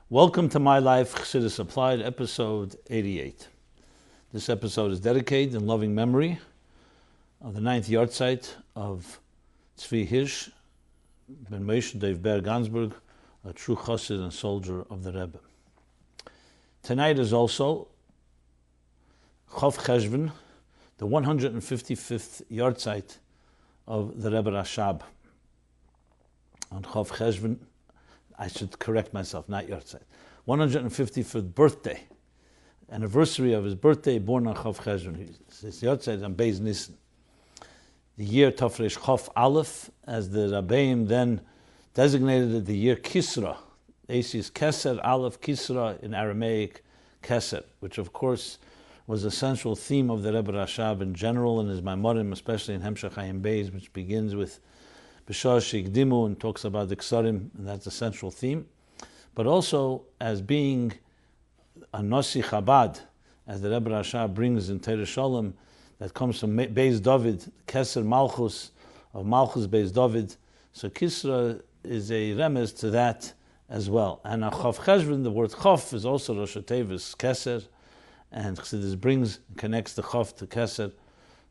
Welcome to My Life Chassidus Applied, episode 88. This episode is dedicated in loving memory of the 9th yahrzeit of Tzvi Hirsch, Ben Moshe Dave Ber Gansberg, a true chassid and soldier of the Rebbe. Tonight is also Chesvan, the 155th yahrzeit of the Rebbe Rashab. On Chesvan, I should correct myself, not yahrzeit. 155th birthday, anniversary of his birthday, born on Chesvan. His yahrzeit on Beis Nissen. The year Tafresh Chof Aleph, as the Rabbeim then designated it, the year Kisra. Aces Keser, Aleph, Kisra, in Aramaic, Keser, which of course was a central theme of the Rebbe Rashab in general, and his Maimorim, especially in Hemshech Hayim Beis, which begins with B'shar Shigdimu and talks about the Ksarim, and that's a central theme. But also as being a Nosi Chabad, as the Rebbe Rashab brings in Teireh Shalom, that comes from Beis David, Keser Malchus, of Malchus Beis David. So Kisra is a remez to that as well. And a Chof Chesvan, the word Chof is also Rosh Tevis Keser, and Chassidus connects the Chof to Keser.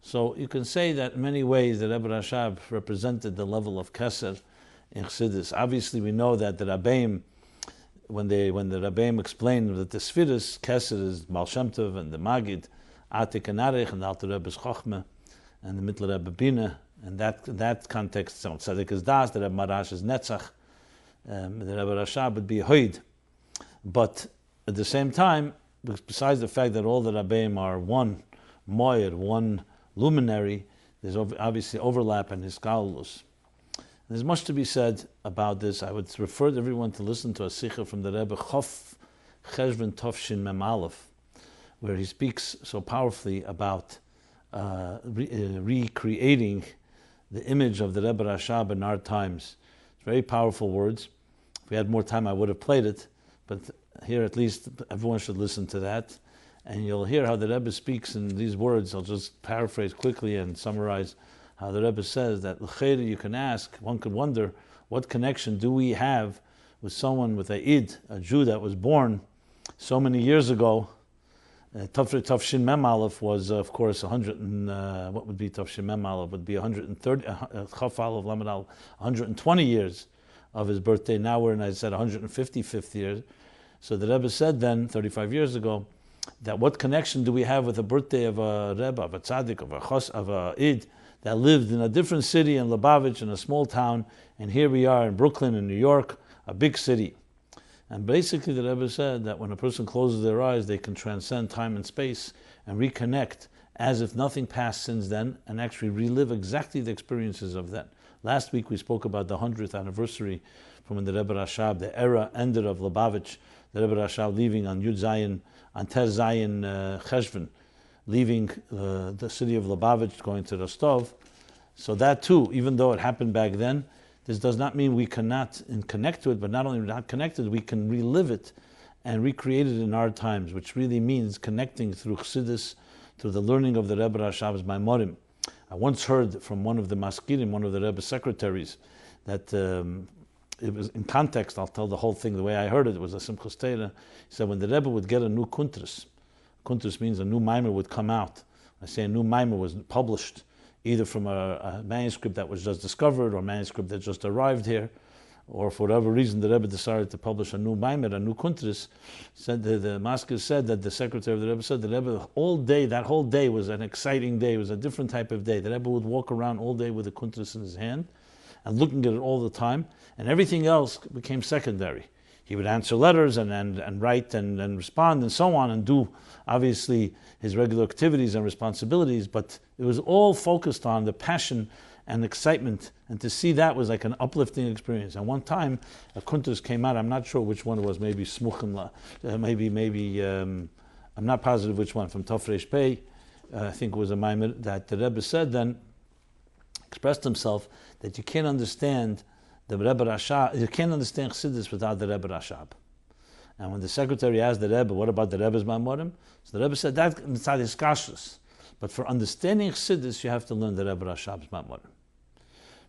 So you can say that in many ways the Rebbe Rashab represented the level of Keser in Chassidus. Obviously we know that the Rabbeim, when the Rabbeim explained that the Sfiris, Keser is Baal Shem Tov and the Magid, Atik and Arich, and the Alter Rebbe's Chochmah, and the Mittler Rebbe Bina, and that context, so Tzaddik is Das, the Rebbe Marash is Netzach, the Rebbe Rashab would be Hoid. But at the same time, besides the fact that all the Rabbeim are one Moyer, one luminary, there's obviously overlap in his Galus. There's much to be said about this. I would refer everyone to listen to a Sikha from the Rebbe Chof Chesvan Tovshin Mem Aleph, where he speaks so powerfully about recreating the image of the Rebbe Rashab in our times. It's very powerful words. If we had more time, I would have played it, but here at least everyone should listen to that. And you'll hear how the Rebbe speaks in these words. I'll just paraphrase quickly and summarize how the Rebbe says that l'chayr, you can ask, one could wonder, what connection do we have with someone, with a Id, a Jew that was born so many years ago? Tafshin Mem Aleph was, of course, 100 and, what would be Tafshin Mem Aleph? Would be 130, Chaf Aleph, Lamed Aleph, 120 years of his birthday. Now we're in, I said, 155th year. So the Rebbe said then, 35 years ago, that what connection do we have with the birthday of a Rebbe, of a Tzaddik, of a Id, that lived in a different city in Lubavitch, in a small town, and here we are in Brooklyn, in New York, a big city. And basically the Rebbe said that when a person closes their eyes, they can transcend time and space and reconnect as if nothing passed since then, and actually relive exactly the experiences of that. Last week we spoke about the 100th anniversary from when the Rebbe Rashab, the era ended of Lubavitch, the Rebbe Rashab leaving on Yud Zayin, on Ter Zayin Chesvan, leaving the city of Lubavitch, going to Rostov. So that too, even though it happened back then, this does not mean we cannot connect to it, but not only not connected, we can relive it and recreate it in our times, which really means connecting through Chassidus, through the learning of the Rebbe Rashab's Maimorim. I once heard from one of the maskirim, one of the Rebbe's secretaries, that it was in context. I'll tell the whole thing the way I heard it. It was a Simchas Torah. He said when the Rebbe would get a new kuntres means a new mimer would come out. I say a new mimer was published, either from a manuscript that was just discovered or a manuscript that just arrived here, or for whatever reason the Rebbe decided to publish a new mimer, a new kuntres. Said the masker said that the secretary of the Rebbe said the Rebbe all day, that whole day was an exciting day. It was a different type of day. The Rebbe would walk around all day with a kuntres in his hand and looking at it all the time, and everything else became secondary. He would answer letters and write and respond and so on and do, obviously, his regular activities and responsibilities, but it was all focused on the passion and excitement, and to see that was like an uplifting experience. And one time, a kuntres came out, I'm not sure which one it was, maybe Smuchim, I'm not positive which one, from Tafresh Pei, I think it was a Maimer, that the Rebbe said then, expressed himself, that you can't understand the Rebbe Rashab, you can't understand Chassidus without the Rebbe Rashab. And when the secretary asked the Rebbe, what about the Rebbe's Maimorim? So the Rebbe said, that's his kashrus. But for understanding Chassidus, you have to learn the Rebbe Rashab's Maimorim.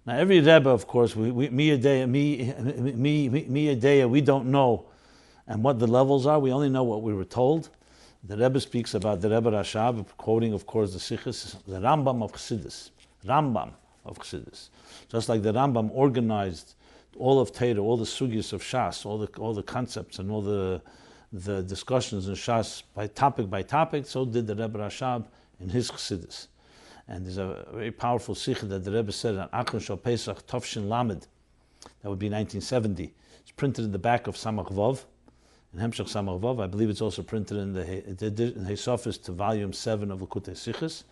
Now every Rebbe, of course, we don't know And what the levels are, we only know what we were told. The Rebbe speaks about the Rebbe Rashab, quoting, of course, the Sichos, the Rambam of Chassidus. Rambam of Chassidus. Just like the Rambam organized all of Torah, all the sugyas of Shas, all the concepts and all the discussions in Shas by topic, so did the Rebbe Rashab in his Chassidus. And there's a very powerful sikha that the Rebbe said on Achron Shal Pesach Tovshin Lamed. That would be 1970. It's printed in the back of Samach Vav, in Hemshech Samach Vav. I believe it's also printed in the Hesofis to volume 7 of Likutei Sichos,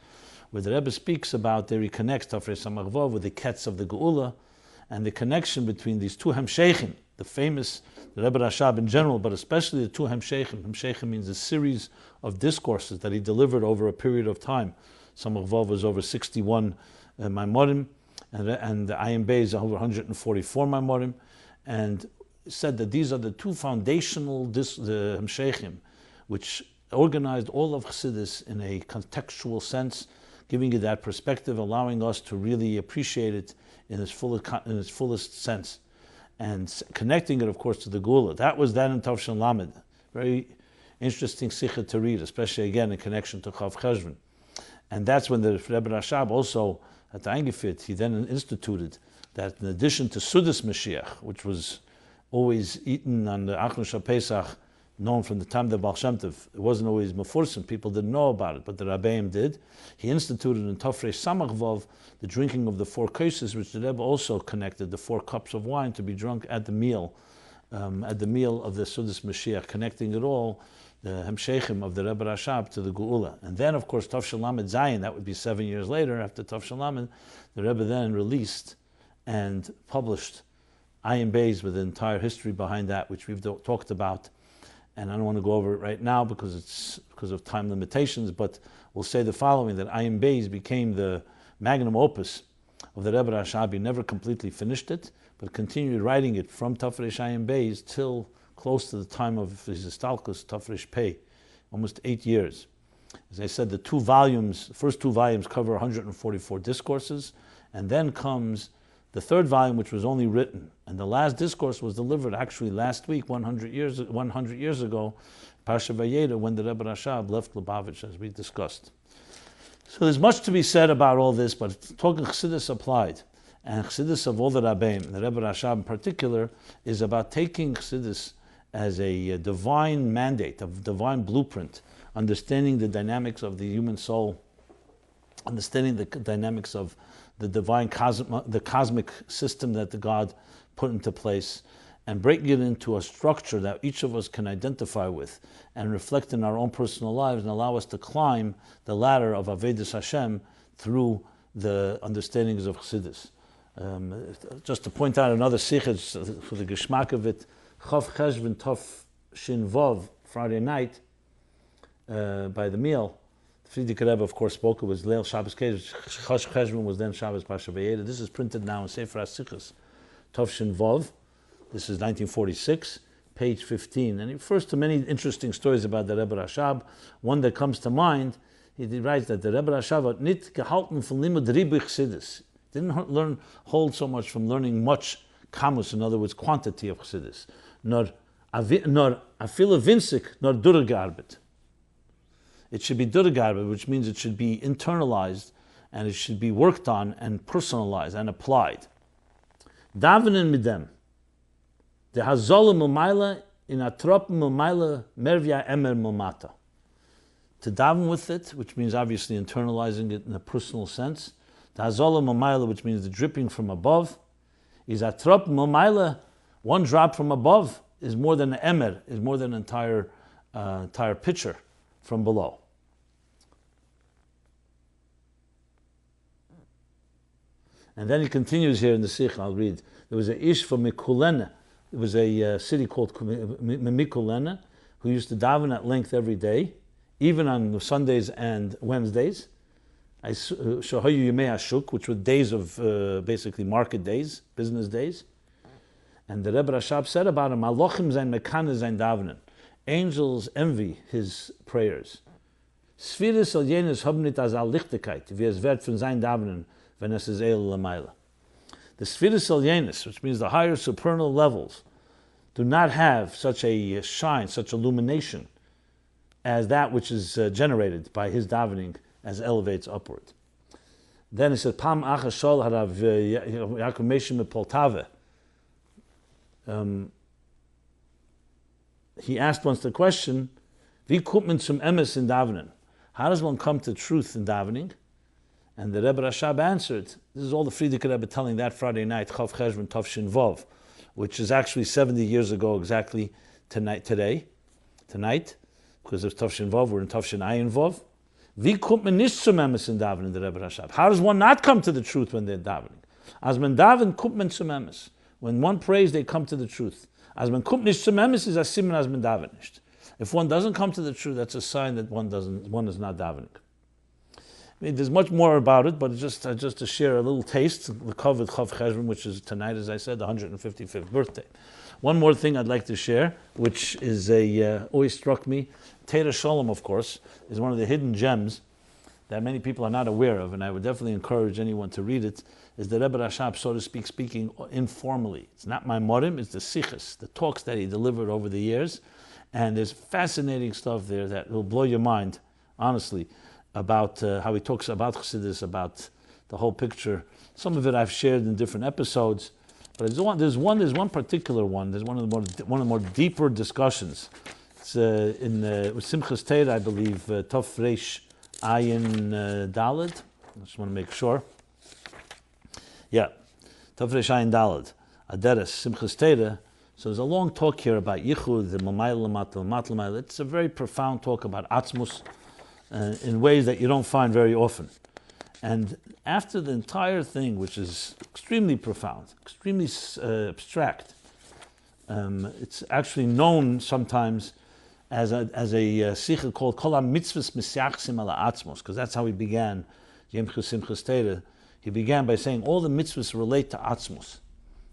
where the Rebbe speaks about, there he connects Tafrei Samach Vav with the Ketz of the Geula, and the connection between these two Hemshechim, the famous, the Rebbe Rashab in general, but especially the two Hemshechim. Hemshechim means a series of discourses that he delivered over a period of time. Samach Vav was over 61 Maimorim, and the Ayin Bey is over 144 Maimorim, and said that these are the two foundational the Hemshechim, which organized all of Chassidus in a contextual sense, giving you that perspective, allowing us to really appreciate it in its fullest sense, and connecting it, of course, to the Geula. That was that in Tovshin Lamed. Very interesting sikha to read, especially again in connection to Chav Chesvan. And that's when the Rebbe Rashab also, at the Eingefit, he then instituted that in addition to Sudas Mashiach, which was always eaten on the Achron Shal Pesach, known from the time of the Baal Shem Tov, it wasn't always mefursim, people didn't know about it, but the Rabbeim did. He instituted in Tafrei Samach Vav the drinking of the 4 koshes, which the Rebbe also connected, the 4 cups of wine to be drunk at the meal of the Sudas Mashiach, connecting it all, the Hemshechim of the Rebbe Rashab to the Geula. And then, of course, Tafshel Lamed Zayin, that would be 7 years later, after Tafshel Lamed, the Rebbe then released and published Ayin Beis with the entire history behind that, which we've talked about. And I don't want to go over it right now because of time limitations, but we'll say the following, that Ayin Beis became the magnum opus of the Rebbe Rashab. He never completely finished it, but continued writing it from Tafresh Ayin Beis till close to the time of his Istalkus, Tafresh Pei, almost 8 years. As I said, the first two volumes cover 144 discourses, and then comes the third volume, which was only written, and the last discourse was delivered actually last week, 100 years ago, Parsha Vayera, when the Rebbe Rashab left Lubavitch, as we discussed. So there's much to be said about all this, but talking Chassidus Applied, and Chassidus of all the Rabbeim, the Rebbe Rashab in particular, is about taking Chassidus as a divine mandate, a divine blueprint, understanding the dynamics of the human soul, understanding the dynamics of the divine the cosmic system that the God put into place, and breaking it into a structure that each of us can identify with and reflect in our own personal lives and allow us to climb the ladder of Avodas Hashem through the understandings of Chassidus. Just to point out another sichah for the geschmack of it, Chav Chesvan Tov Shin Vav, Friday night, by the meal, Friedrich Rebbe, of course, spoke. It was Leil Shabbos Kedesh. Chav Chesvan was then Shabbos Parsha Vayera. This is printed now in Sefer HaSichos, Tov Shin Vav. This is 1946, page 15. And he refers to many interesting stories about the Rebbe Rashab. One that comes to mind, he writes that the Rebbe Rashab hat nit gehalten von limud ribuch Chassidus. Didn't hold so much from learning much kamus, in other words, quantity of Chassidus, nor afila winzig, nor durchgearbeitet. It should be durchgearbeitet, which means it should be internalized and it should be worked on and personalized and applied. Davenen mit dem. The hazole mumaila in atrop mumaila mervia emer mumata. To daven with it, which means obviously internalizing it in a personal sense. The hazole mumaila, which means the dripping from above, is atrop mumaila. One drop from above is more than an emer, is more than an entire pitcher from below. And then he continues here in the Sikh. I'll read. There was a ish from Mikulena. It was a city called Mikulena, who used to daven at length every day, even on Sundays and Wednesdays. Shohayu Yimei Hashuk, which were days of basically market days, business days. And the Rebbe Rashab said about him, Malochim zayn mekane zayn davenen. Angels envy his prayers. Spheres al jenes haben nit as al lichtigkeit, wie es wird von zayn davenen, wenn es is el lamayla. The Spheres al jenes, which means the higher supernal levels, do not have such a shine, such illumination as that which is generated by his davening as elevates upward. Then he said, Pam Acha Shol Harav Yaakov Meshim Poltava. He asked once the question, Wie kommt man zum Emes in Davening? How does one come to truth in davening? And the Rebbe Rashab answered, this is all the Frierdiker Rebbe telling that Friday night, Chav Chesvan Tov Vov, which is actually 70 years ago exactly tonight, because of Tov Vov, we're in Tov Ayin Vov. Wie kommt man nicht zum Emes in Davening, the Rebbe Rashab? How does one not come to the truth when they're davening? As man daven, kommt man zum Emes. When one prays, they come to the truth. As man kommt nicht zum Emes is a siman as man daven nicht. If one doesn't come to the truth, that's a sign that one is not davening. I mean, there's much more about it, but just to share a little taste, the Kavod Chav Chesvan, which is tonight, as I said, the 155th birthday. One more thing I'd like to share, which is always struck me. Teira Shalom, of course, is one of the hidden gems that many people are not aware of, and I would definitely encourage anyone to read it, is the Rebbe Rashab, so to speak, speaking informally. It's not my morim, it's the sichos, the talks that he delivered over the years, and there's fascinating stuff there that will blow your mind, honestly, about how he talks about Chassidus, about the whole picture. Some of it I've shared in different episodes, but there's one particular one. There's one of the more deeper discussions. It's in Simchas Torah, I believe, Tov Reish Ayin Daled. I just want to make sure. Yeah, Tov Reish Ayin Daled, Aderes Simchas Torah. So there's a long talk here about Yichud, the Mamayel Matal. It's a very profound talk about Atzmus in ways that you don't find very often. And after the entire thing, which is extremely profound, extremely abstract, it's actually known sometimes as a sikha called Kol HaMitzvahs Misyachsim Ala Atzmos, because that's how he began Yom Simchas Torah. He began by saying all the mitzvahs relate to Atzmos.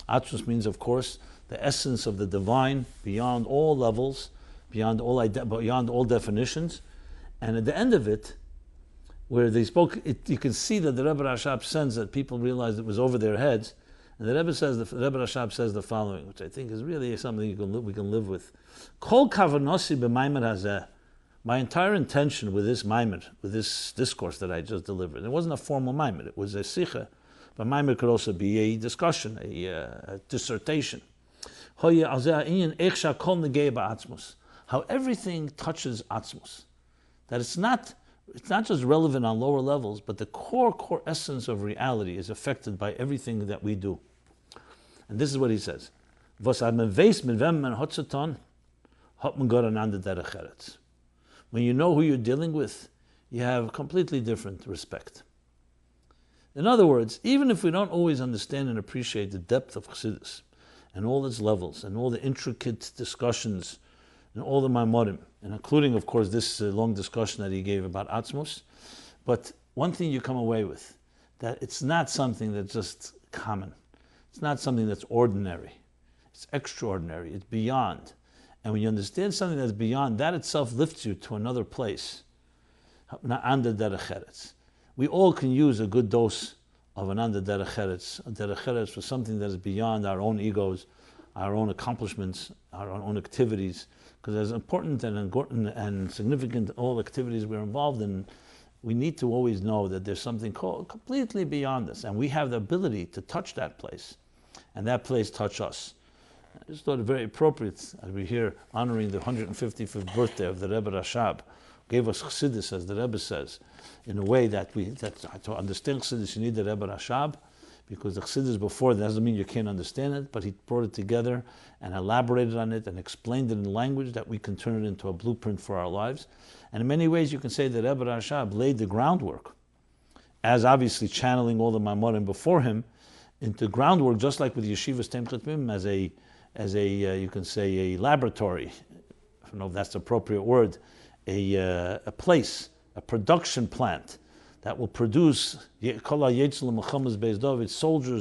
Atzmos means, of course, the essence of the divine beyond all levels, beyond all definitions. And at the end of it, where they spoke, you can see that the Rebbe Rashab sends that people realized it was over their heads. And the Rebbe Rashab says the following, which I think is really something we can live with. Kol kavanosi b'maimer hazeh. My entire intention with this maimer, with this discourse that I just delivered, it wasn't a formal maimer, it was a sikha. But maimer could also be a discussion, a dissertation. How everything touches atzmus. That it's not just relevant on lower levels, but the core essence of reality is affected by everything that we do. And this is what he says. When you know who you're dealing with, you have completely different respect. In other words, even if we don't always understand and appreciate the depth of Chassidus, and all its levels, and all the intricate discussions, and all the Maimorim, and including, of course, this long discussion that he gave about Atzmos. But one thing you come away with, that it's not something that's just common. It's not something that's ordinary. It's extraordinary. It's beyond. And when you understand something that's beyond, that itself lifts you to another place. We all can use a good dose of an under derech eretz, a derech eretz for something that is beyond our own egos, our own accomplishments, our own activities, because as important and significant all activities we're involved in, we need to always know that there's something called completely beyond us, and we have the ability to touch that place, and that place touch us. I just thought it very appropriate as we're here honoring the 155th birthday of the Rebbe Rashab, gave us Chassidus, as the Rebbe says, in a way that to understand Chassidus, you need the Rebbe Rashab, because the Chassidus before, that doesn't mean you can't understand it, but he brought it together and elaborated on it and explained it in language that we can turn it into a blueprint for our lives. And in many ways, you can say that Rebbe Rashab laid the groundwork, as obviously channeling all the Maimorim before him, into groundwork, just like with Yeshivas Tem Chetmim, as a you can say a laboratory. I don't know if that's the appropriate word. A place, a production plant that will produce soldiers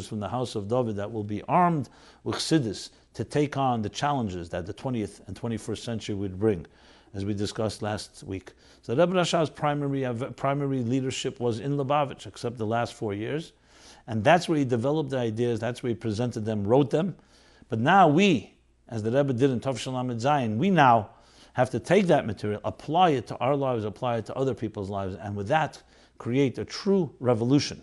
from the house of David that will be armed with Chassidus to take on the challenges that the 20th and 21st century would bring, as we discussed last week. So Rebbe Rashab's primary leadership was in Lubavitch, except the last 4 years. And that's where he developed the ideas, that's where he presented them, wrote them. But now we, as the Rebbe did in Tov Shalom Zayin, we now have to take that material, apply it to our lives, apply it to other people's lives, and with that, create a true revolution.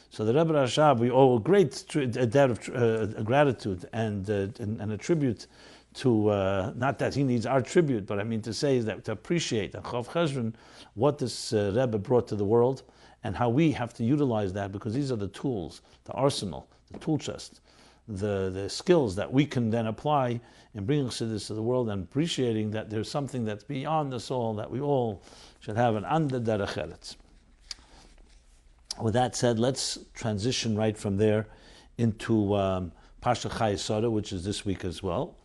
So the Rebbe Rashab, we owe a great debt of gratitude and a tribute to, not that he needs our tribute, but I mean to say is that to appreciate Chesvan, what this Rebbe brought to the world, and how we have to utilize that, because these are the tools, the arsenal, the tool chest, the skills that we can then apply in bringing Chassidus to the world, and appreciating that there's something that's beyond us all, that we all should have an under derech eretz. With that said, let's transition right from there into Parsha Chayei, which is this week as well.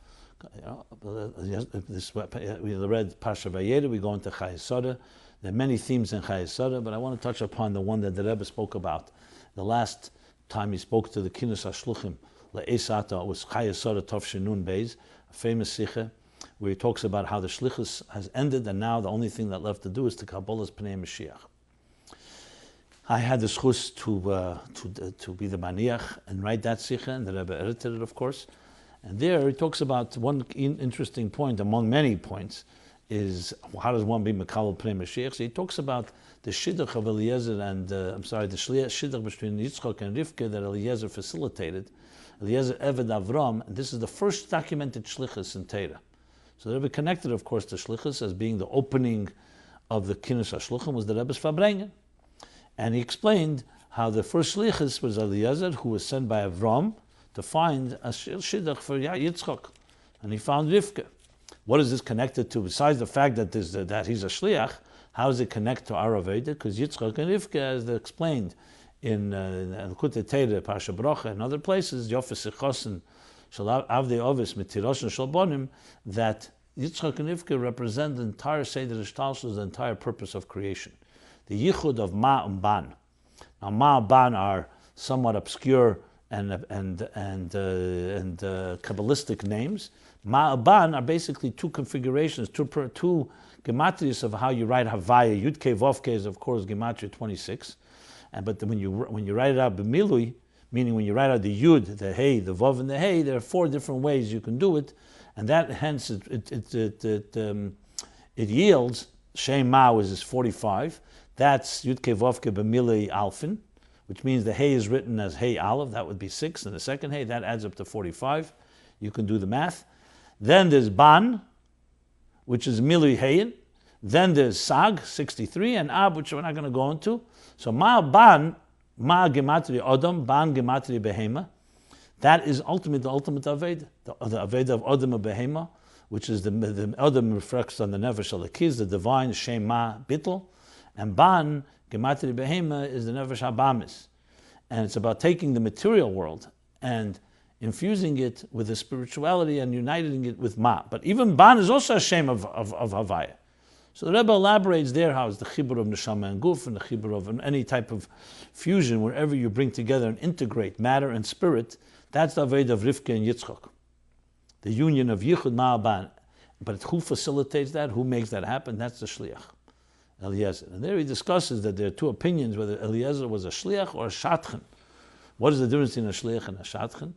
We read Parsha Vayera, we go into Chayei. There are many themes in Chayei, but I want to touch upon the one that the Rebbe spoke about. The last time he spoke to the Kinus HaShluchim, Le'esata, was Chayei Tov Shinun Beis, a famous sikha, where he talks about how the Shlichus has ended, and now the only thing that left to do is to Kabbalah's Pnei Mashiach. I had the schus to be the maniach and write that sikha, and the Rebbe edited it, of course. And there he talks about one interesting point among many points, is how does one be Mekabel Pnei Mashiach? So he talks about the shidduch of Eliezer and, the shidduch between Yitzchak and Rivka that Eliezer facilitated. Eliezer Eved Avram, and this is the first documented shlichus in Torah. So the Rebbe connected, of course, the shlichus as being the opening of the Kinus HaShluchim was the Rebbe's Farbrengen. And he explained how the first shlichus was Eliezer, who was sent by Avram to find a shidduch for Yitzchak. And he found Rivka. What is this connected to? Besides the fact that he's a shliach, how does it connect to our Aveda? Because Yitzchak and Rivka, as they explained in Cont'd, Parsha Bracha, and other places, Yofes Ichosen, Shal Avdei Ovis, Mitirosh and Shalbonim, that Yitzchak and Rivka represent the entire Seder Ishtalshus, the entire purpose of creation. The yichud of Ma and Ban. Now, Ma and Ban are somewhat obscure and Kabbalistic names. Ma and Ban are basically two configurations, two gematrias of how you write Havaya. Yud Ke Vav Ke is, of course, gematria 26. But when you write it out b'milui, meaning when you write out the Yud, the Hey, the Vav, and the Hey, there are 4 different ways you can do it, and that hence it yields Shem Ma is 45. That's Yud Ke Vav Ke b'milui alfin, which means the Hey is written as Hey Aleph. That would be 6, and the second Hey that adds up to 45. You can do the math. Then there's Ban, which is Milui Heyin. Then there's Sag, 63, and Ab, which we're not going to go into. So Ma Ban, Ma Gematri Odom, Ban Gematri Behema. That is the ultimate Aveda. The Aveda of Odom and Behema, which is the Odom reflects on the Nefesh Alakiz, the divine Shem Ma Bittel. And Ban Gematri Behema is the Nefesh Habamis. And it's about taking the material world and infusing it with the spirituality and uniting it with Ma. But even Ban is also a shame of Havaya. So the Rebbe elaborates there how it's the chibur of neshama and guf, and the chibur of any type of fusion, wherever you bring together and integrate matter and spirit. That's the Aved of Rivka and Yitzchak, the union of Yichud Ma'aban. But who facilitates that? Who makes that happen? That's the Shliach, Eliezer. And there he discusses that there are 2 opinions, whether Eliezer was a Shliach or a Shatchen. What is the difference between a Shliach and a Shatchen?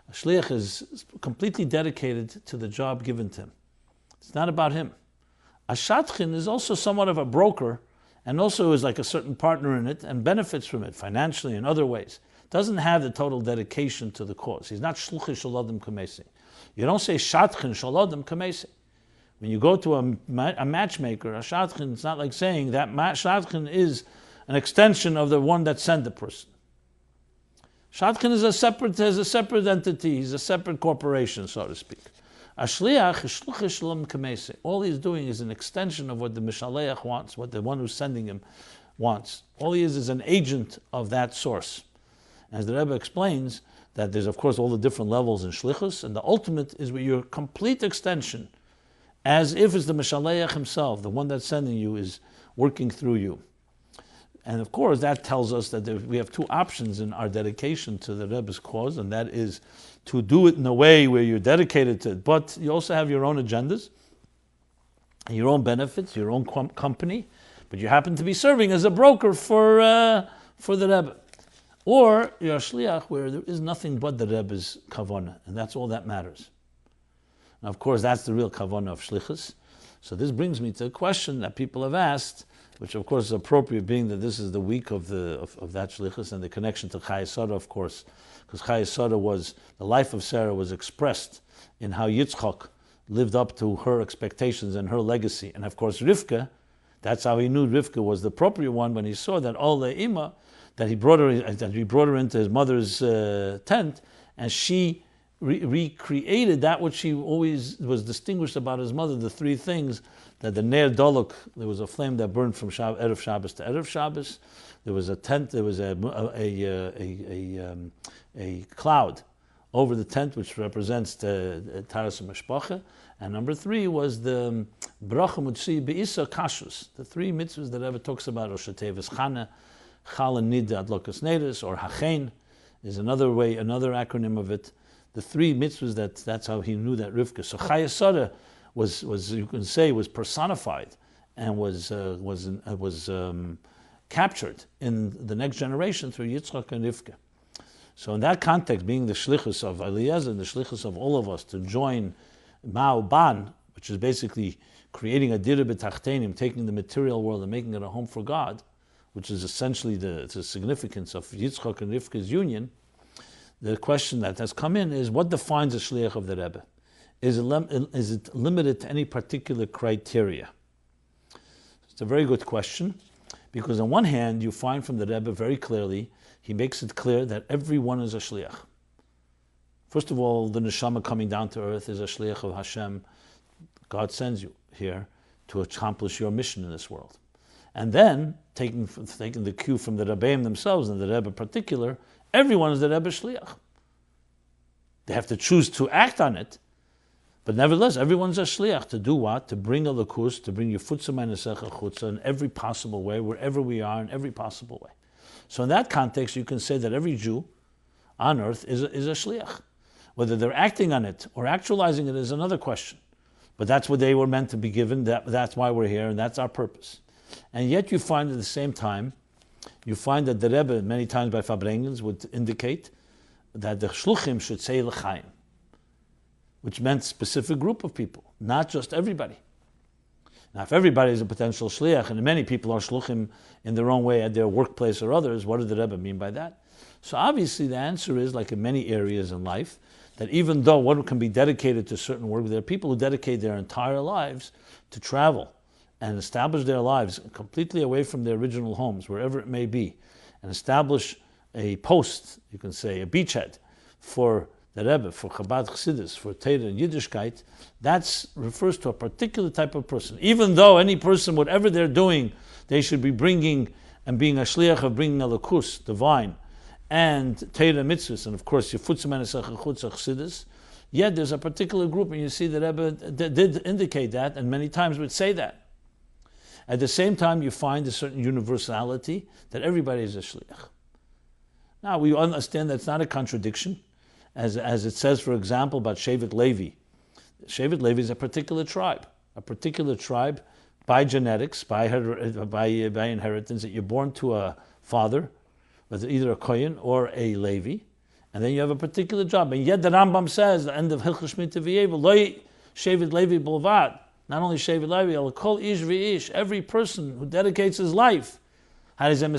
A Shliach is completely dedicated to the job given to him. It's not about him. A Shatchen is also somewhat of a broker, and also is like a certain partner in it and benefits from it financially and other ways. Doesn't have the total dedication to the cause. He's not Shluchi Shalodim Kamesi. You don't say Shatchen Shalodim Kamesi. When you go to a matchmaker, a Shatchen, it's not like saying that Shatchen is an extension of the one that sent the person. Shatchen is a separate entity. He's a separate corporation, so to speak. A shliach is shluchei shalom kamesei. All he's doing is an extension of what the mishaleach wants, what the one who's sending him wants. All he is an agent of that source. As the Rebbe explains, that there's of course all the different levels in shlichus, and the ultimate is with your complete extension, as if it's the mishaleach himself, the one that's sending you is working through you. And of course that tells us that we have 2 options in our dedication to the Rebbe's cause, and that is to do it in a way where you're dedicated to it, but you also have your own agendas, your own benefits, your own company, but you happen to be serving as a broker for the Rebbe. Or you're a shliach where there is nothing but the Rebbe's kavanah, and that's all that matters. And of course, that's the real kavanah of shlichus. So this brings me to a question that people have asked, which of course is appropriate, being that this is the week of that shlichus and the connection to Chayei, of course, because Chayei was, the life of Sarah was expressed in how Yitzchak lived up to her expectations and her legacy. And of course, Rivka, that's how he knew Rivka was the appropriate one when he saw that all the Ima, that he brought her into his mother's tent, and she recreated that which she always was distinguished about his mother, the three things, that the Ner Dolok, there was a flame that burned from Erev Shabbos to Erev Shabbos, there was a tent, there was a cloud over the tent, which represents the Taras Mishpacha, and number three was the Bracha Mutzi Be'isa Kashus, the three mitzvahs that Rebbe talks about, or Shatevis Chana, Chal and Nida Adlokas Neiris, or Hachein is another way, another acronym of it. The three mitzvahs, that's how he knew that Rivka. So Chayei was you can say was personified and was captured in the next generation through Yitzchak and Rivka. So in that context, being the shlichus of Eliezer and the shlichus of all of us to join Ma'u Ban, which is basically creating a dira b'tachtenim, taking the material world and making it a home for God, which is essentially the significance of Yitzchak and Rivka's union. The question that has come in is, what defines a Shliach of the Rebbe? Is it limited to any particular criteria? It's a very good question, because on one hand, you find from the Rebbe very clearly, he makes it clear that everyone is a Shliach. First of all, the neshama coming down to earth is a Shliach of Hashem. God sends you here to accomplish your mission in this world. And then, taking the cue from the Rebbeim themselves, and the Rebbe in particular, everyone is the Rebbe Shliach. They have to choose to act on it, but nevertheless, everyone's a Shliach. To do what? To bring a lakus, to bring your futza meinesecha chutza in every possible way, wherever we are, in every possible way. So in that context, you can say that every Jew on earth is a Shliach. Whether they're acting on it or actualizing it is another question. But that's what they were meant to be given, that's why we're here, and that's our purpose. And yet you find at the same time, you find that the Rebbe, many times by Fabrengens, would indicate that the Shluchim should say L'chaim, which meant specific group of people, not just everybody. Now, if everybody is a potential Shliach, and many people are Shluchim in their own way at their workplace or others, what did the Rebbe mean by that? So obviously the answer is, like in many areas in life, that even though one can be dedicated to certain work, there are people who dedicate their entire lives to travel and establish their lives completely away from their original homes, wherever it may be, and establish a post, you can say, a beachhead for the Rebbe, for Chabad Chassidus, for Torah and Yiddishkeit. That refers to a particular type of person. Even though any person, whatever they're doing, they should be bringing and being a shliach of bringing a lakus, divine, and Torah mitzvahs, and of course, Yefutz Menesach Chutz Chassidus. Yet there's a particular group, and you see the Rebbe did indicate that, and many times would say that. At the same time, you find a certain universality that everybody is a shliach. Now, we understand that's not a contradiction, as it says, for example, about Shevet Levi. Shevet Levi is a particular tribe by genetics, by inheritance, that you're born to a father, whether either a Kohen or a Levi, and then you have a particular job. And yet the Rambam says, the end of Hilchos Shmita V'Yevel, Loi Shevet Levi Bolvad, not only Shevet Levi, al kol ish v'ish, every person who dedicates his life, dedicates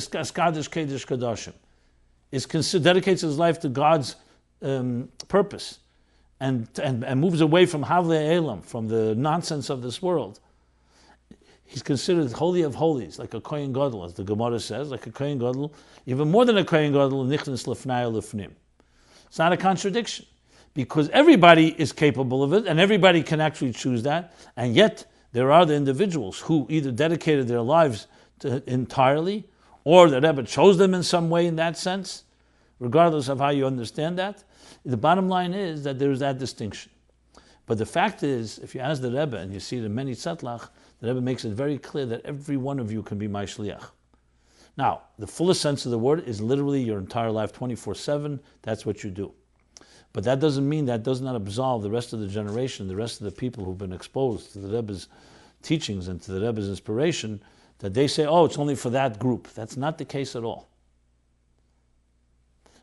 his life to God's purpose, and moves away from Havlei Elam, from the nonsense of this world. He's considered holy of holies, like a Kohen Gadol, as the Gemara says, like a Kohen Gadol, even more than a Kohen Gadol, nichnas lefnai lefnim. It's not a contradiction, because everybody is capable of it, and everybody can actually choose that, and yet there are the individuals who either dedicated their lives to entirely, or the Rebbe chose them in some way in that sense, regardless of how you understand that. The bottom line is that there is that distinction. But the fact is, if you ask the Rebbe, and you see it in many tzedlach, the Rebbe makes it very clear that every one of you can be my shliach. Now, the fullest sense of the word is literally your entire life, 24/7, that's what you do. But that doesn't mean, that does not absolve the rest of the generation, the rest of the people who've been exposed to the Rebbe's teachings and to the Rebbe's inspiration, that they say, oh, it's only for that group. That's not the case at all.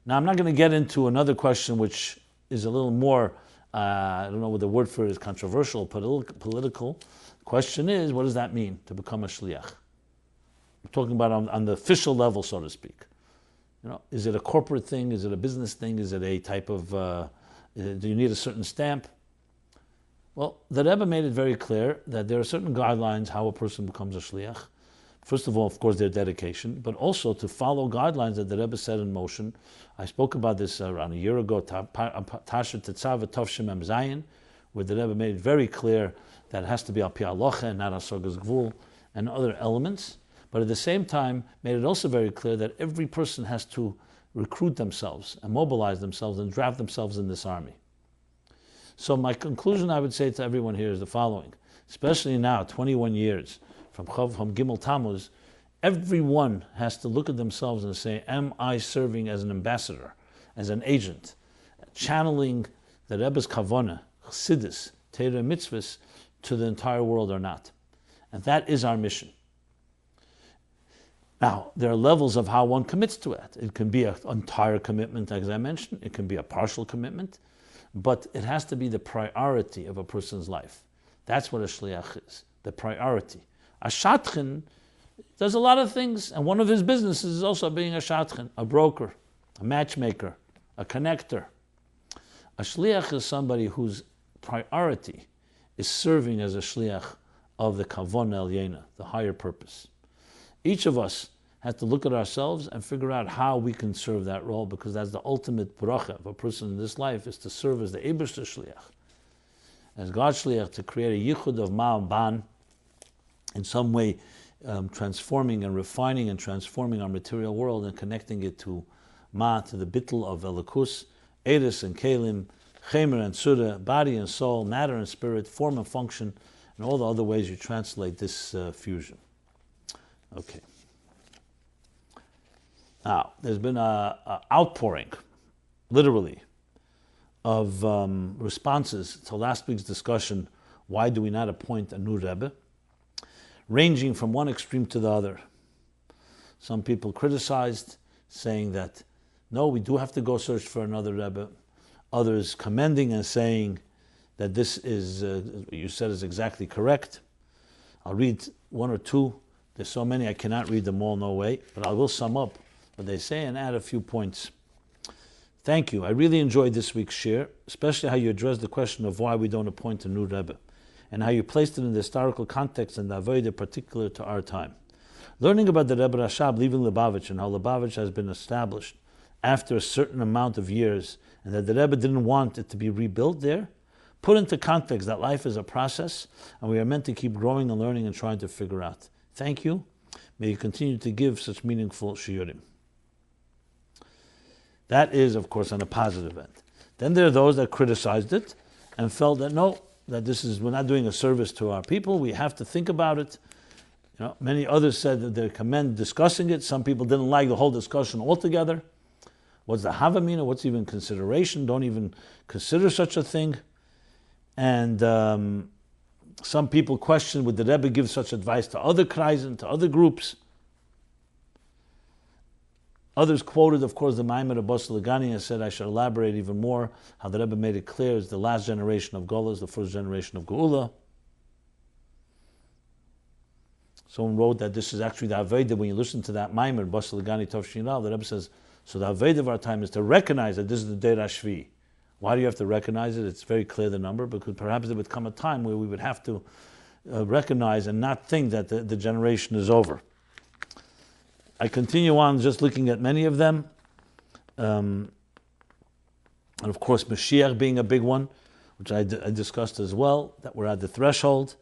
Now, I'm not going to get into another question which is a little more I don't know what the word for it is, controversial, political. Question is, what does that mean to become a shliach? We're talking about on the official level, so to speak. Is it a corporate thing? Is it a business thing? Is it a type of, do you need a certain stamp? Well, the Rebbe made it very clear that there are certain guidelines how a person becomes a shliach. First of all, of course, their dedication, but also to follow guidelines that the Rebbe set in motion. I spoke about this around a year ago, Tasha Tetzava Tovshim Em Zayin, where the Rebbe made it very clear that it has to be al pi halacha and not asogas gvul and other elements. But at the same time, made it also very clear that every person has to recruit themselves and mobilize themselves and draft themselves in this army. So my conclusion, I would say to everyone here, is the following. Especially now, 21 years from Gimel Tammuz, everyone has to look at themselves and say, am I serving as an ambassador, as an agent, channeling the Rebbe's kavanah, Chassidus, Torah mitzvahs to the entire world or not? And that is our mission. Now, there are levels of how one commits to it. It can be an entire commitment, as I mentioned. It can be a partial commitment. But it has to be the priority of a person's life. That's what a shliach is, the priority. A shatchin does a lot of things, and one of his businesses is also being a shatchin, a broker, a matchmaker, a connector. A shliach is somebody whose priority is serving as a shliach of the kavon el-yena, the higher purpose. Each of us has to look at ourselves and figure out how we can serve that role, because that's the ultimate bracha of a person in this life, is to serve as the Eibishter Shliach, as God's Shliach, to create a yichud of ma'al ban, in some way transforming and refining and transforming our material world and connecting it to to the bittul of Elikus, Eris and Kalim, Chemer and Surah, body and soul, matter and spirit, form and function, and all the other ways you translate this fusion. Okay. Now, there's been an outpouring, literally, of responses to last week's discussion, why do we not appoint a new Rebbe, ranging from one extreme to the other. Some people criticized, saying that, no, we do have to go search for another Rebbe. Others commending and saying that this is, what you said is exactly correct. I'll read one or two. There's so many I cannot read them all, no way, but I will sum up what they say and add a few points. Thank you. I really enjoyed this week's share, especially how you addressed the question of why we don't appoint a new Rebbe, and how you placed it in the historical context and the avodah particular to our time. Learning about the Rebbe Rashab leaving Lubavitch and how Lubavitch has been established after a certain amount of years, and that the Rebbe didn't want it to be rebuilt there, put into context that life is a process, and we are meant to keep growing and learning and trying to figure out. Thank you. May you continue to give such meaningful shiurim. That is, of course, on a positive end. Then there are those that criticized it and felt that no, that we're not doing a service to our people. We have to think about it. Many others said that they commend discussing it. Some people didn't like the whole discussion altogether. What's the havamina? What's even consideration? Don't even consider such a thing. And some people question, would the Rebbe give such advice to other kreisen, to other groups? Others quoted, of course, the Maimer of Bas Lagani and said, I should elaborate even more, how the Rebbe made it clear it's the last generation of Golas, the first generation of Geula. Someone wrote that this is actually the Aveda. When you listen to that Maimer, Bas Lagani Tov Shinal, the Rebbe says, so the Aveda of our time is to recognize that this is the Deir HaShvi. Why do you have to recognize it? It's very clear, the number, because perhaps there would come a time where we would have to recognize and not think that the generation is over. I continue on just looking at many of them. And of course, Mashiach being a big one, which I discussed as well, that we're at the threshold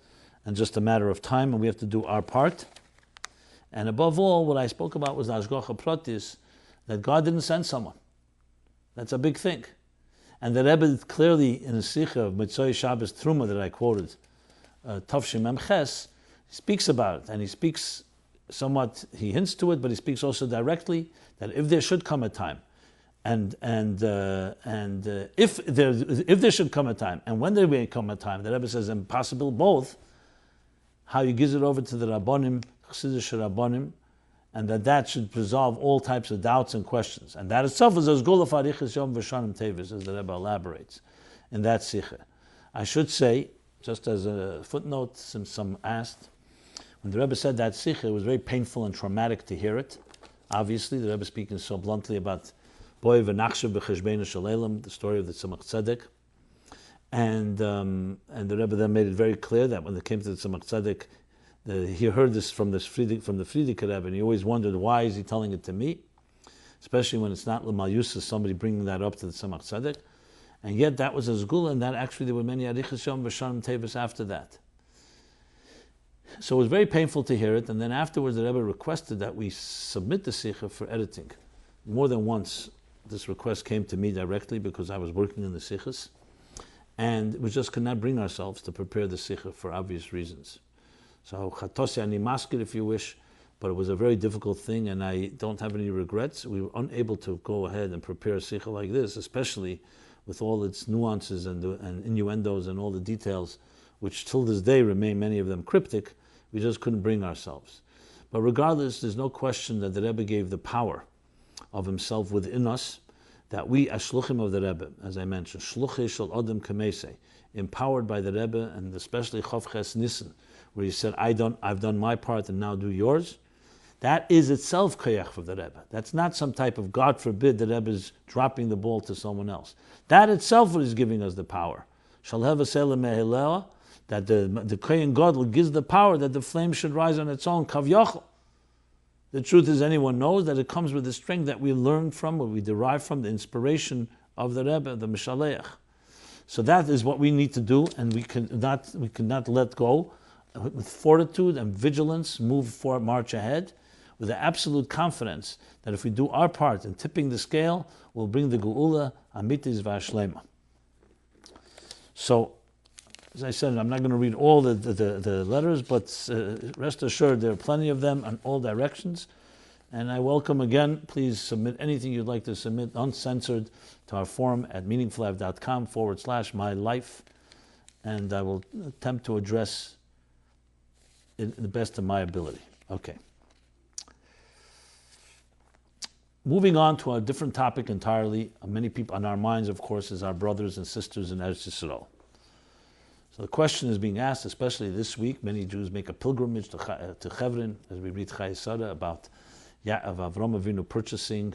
and just a matter of time, and we have to do our part. And above all, what I spoke about was the Ashgacha Pratis, that God didn't send someone. That's a big thing. And the Rebbe clearly in the Sikha of Mitzvah Shabbos Truma that I quoted, Tavshim Mem Ches, speaks about it, and he speaks somewhat, he hints to it, but he speaks also directly that if there should come a time, and if there should come a time, and when there may come a time, the Rebbe says, and possible both, how he gives it over to the Rabbonim, Chassidus Rabbonim, and that should resolve all types of doubts and questions. And that itself is as Gula Farichis Yom V'Shanim Tevis, as the Rebbe elaborates. in that sikha. I should say, just as a footnote, since some asked, when the Rebbe said that sikha, it was very painful and traumatic to hear it. Obviously, the Rebbe speaking so bluntly about Boy v'nachshav b'cheshbeinu shel Elam, the story of the Tzemach Tzedek. And the Rebbe then made it very clear that when it came to the Tzemach Tzedek, he heard this from the Frierdiker Rebbe, and he always wondered, why is he telling it to me? Especially when it's not l'mal yusuf, somebody bringing that up to the Tzemach Tzedek. And yet that was a zgula, and that actually there were many arichas yom v'shanim tevis after that. So it was very painful to hear it, and then afterwards the Rebbe requested that we submit the sikha for editing. More than once this request came to me directly because I was working in the sikhas, and we just could not bring ourselves to prepare the sikha for obvious reasons. So chatosi ani maskir if you wish, but it was a very difficult thing, and I don't have any regrets. We were unable to go ahead and prepare a sikha like this, especially with all its nuances and innuendos and all the details, which till this day remain, many of them cryptic. We just couldn't bring ourselves. But regardless, there's no question that the Rebbe gave the power of himself within us, that we, as shluchim of the Rebbe, as I mentioned, shluchei shel adam kamesei, empowered by the Rebbe, and especially Chof Ches Nissen, where he said, I've done my part and now do yours. That is itself koyach of the Rebbe. That's not some type of, God forbid, the Rebbe is dropping the ball to someone else. That itself is giving us the power. Shalhev asela meheleah, that the Kohen Gadol gives the power that the flame should rise on its own, kav yachol. The truth is, anyone knows that it comes with the strength that we learn from, or we derive from the inspiration of the Rebbe, the Mishaleach. So that is what we need to do, and we cannot let go. With fortitude and vigilance, move forward, march ahead, with the absolute confidence that if we do our part in tipping the scale, we'll bring the Geula Amitis V'Ashlema. So, as I said, I'm not going to read all the letters, but rest assured there are plenty of them in all directions. And I welcome again, please submit anything you'd like to submit uncensored to our forum at meaningfullife.com/mylife. And I will attempt to address it the best of my ability. Okay. Moving on to a different topic entirely, many people on our minds, of course, is our brothers and sisters in Eretz Yisrael. So the question is being asked, especially this week. Many Jews make a pilgrimage to Chevron, as we read Chayei about Avram Avinu purchasing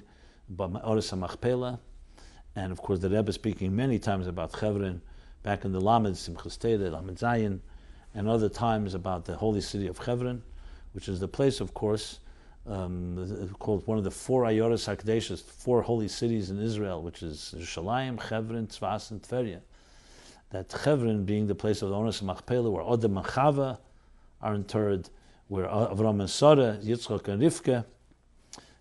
Oris HaMachpelah, and of course the Rebbe speaking many times about Chevron, back in the Lamed, Simchas Torah, Lamed Zayin, and other times about the holy city of Chevron, which is the place, of course, called one of the four Ayoros HaKadeshis, four holy cities in Israel, which is Yerushalayim, Chevron, Tzfas, and Tveria. That Chevron being the place of the Oris HaMachpelah, where Adam and Chava are interred, where Avram and Sarah, Yitzchak and Rivka,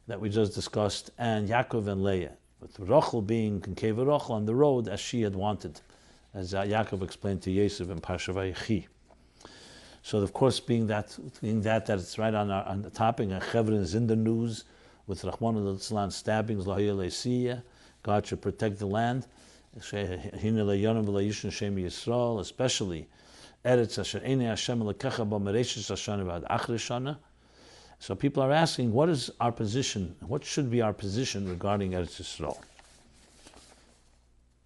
that we just discussed, and Yaakov and Leah, with Rachel being Kev Rachel on the road as she had wanted, as Yaakov explained to Yosef in Parsha Vayechi. So, of course, being that it's right on the topic, and Chevron is in the news with Rahman al stabbings, God should protect the land, especially Eretz Asher Einei Hashem Elokecha Bo Mereishis Hashana V'ad Achri Shana. So people are asking, what is our position? What should be our position regarding Eretz Yisrael?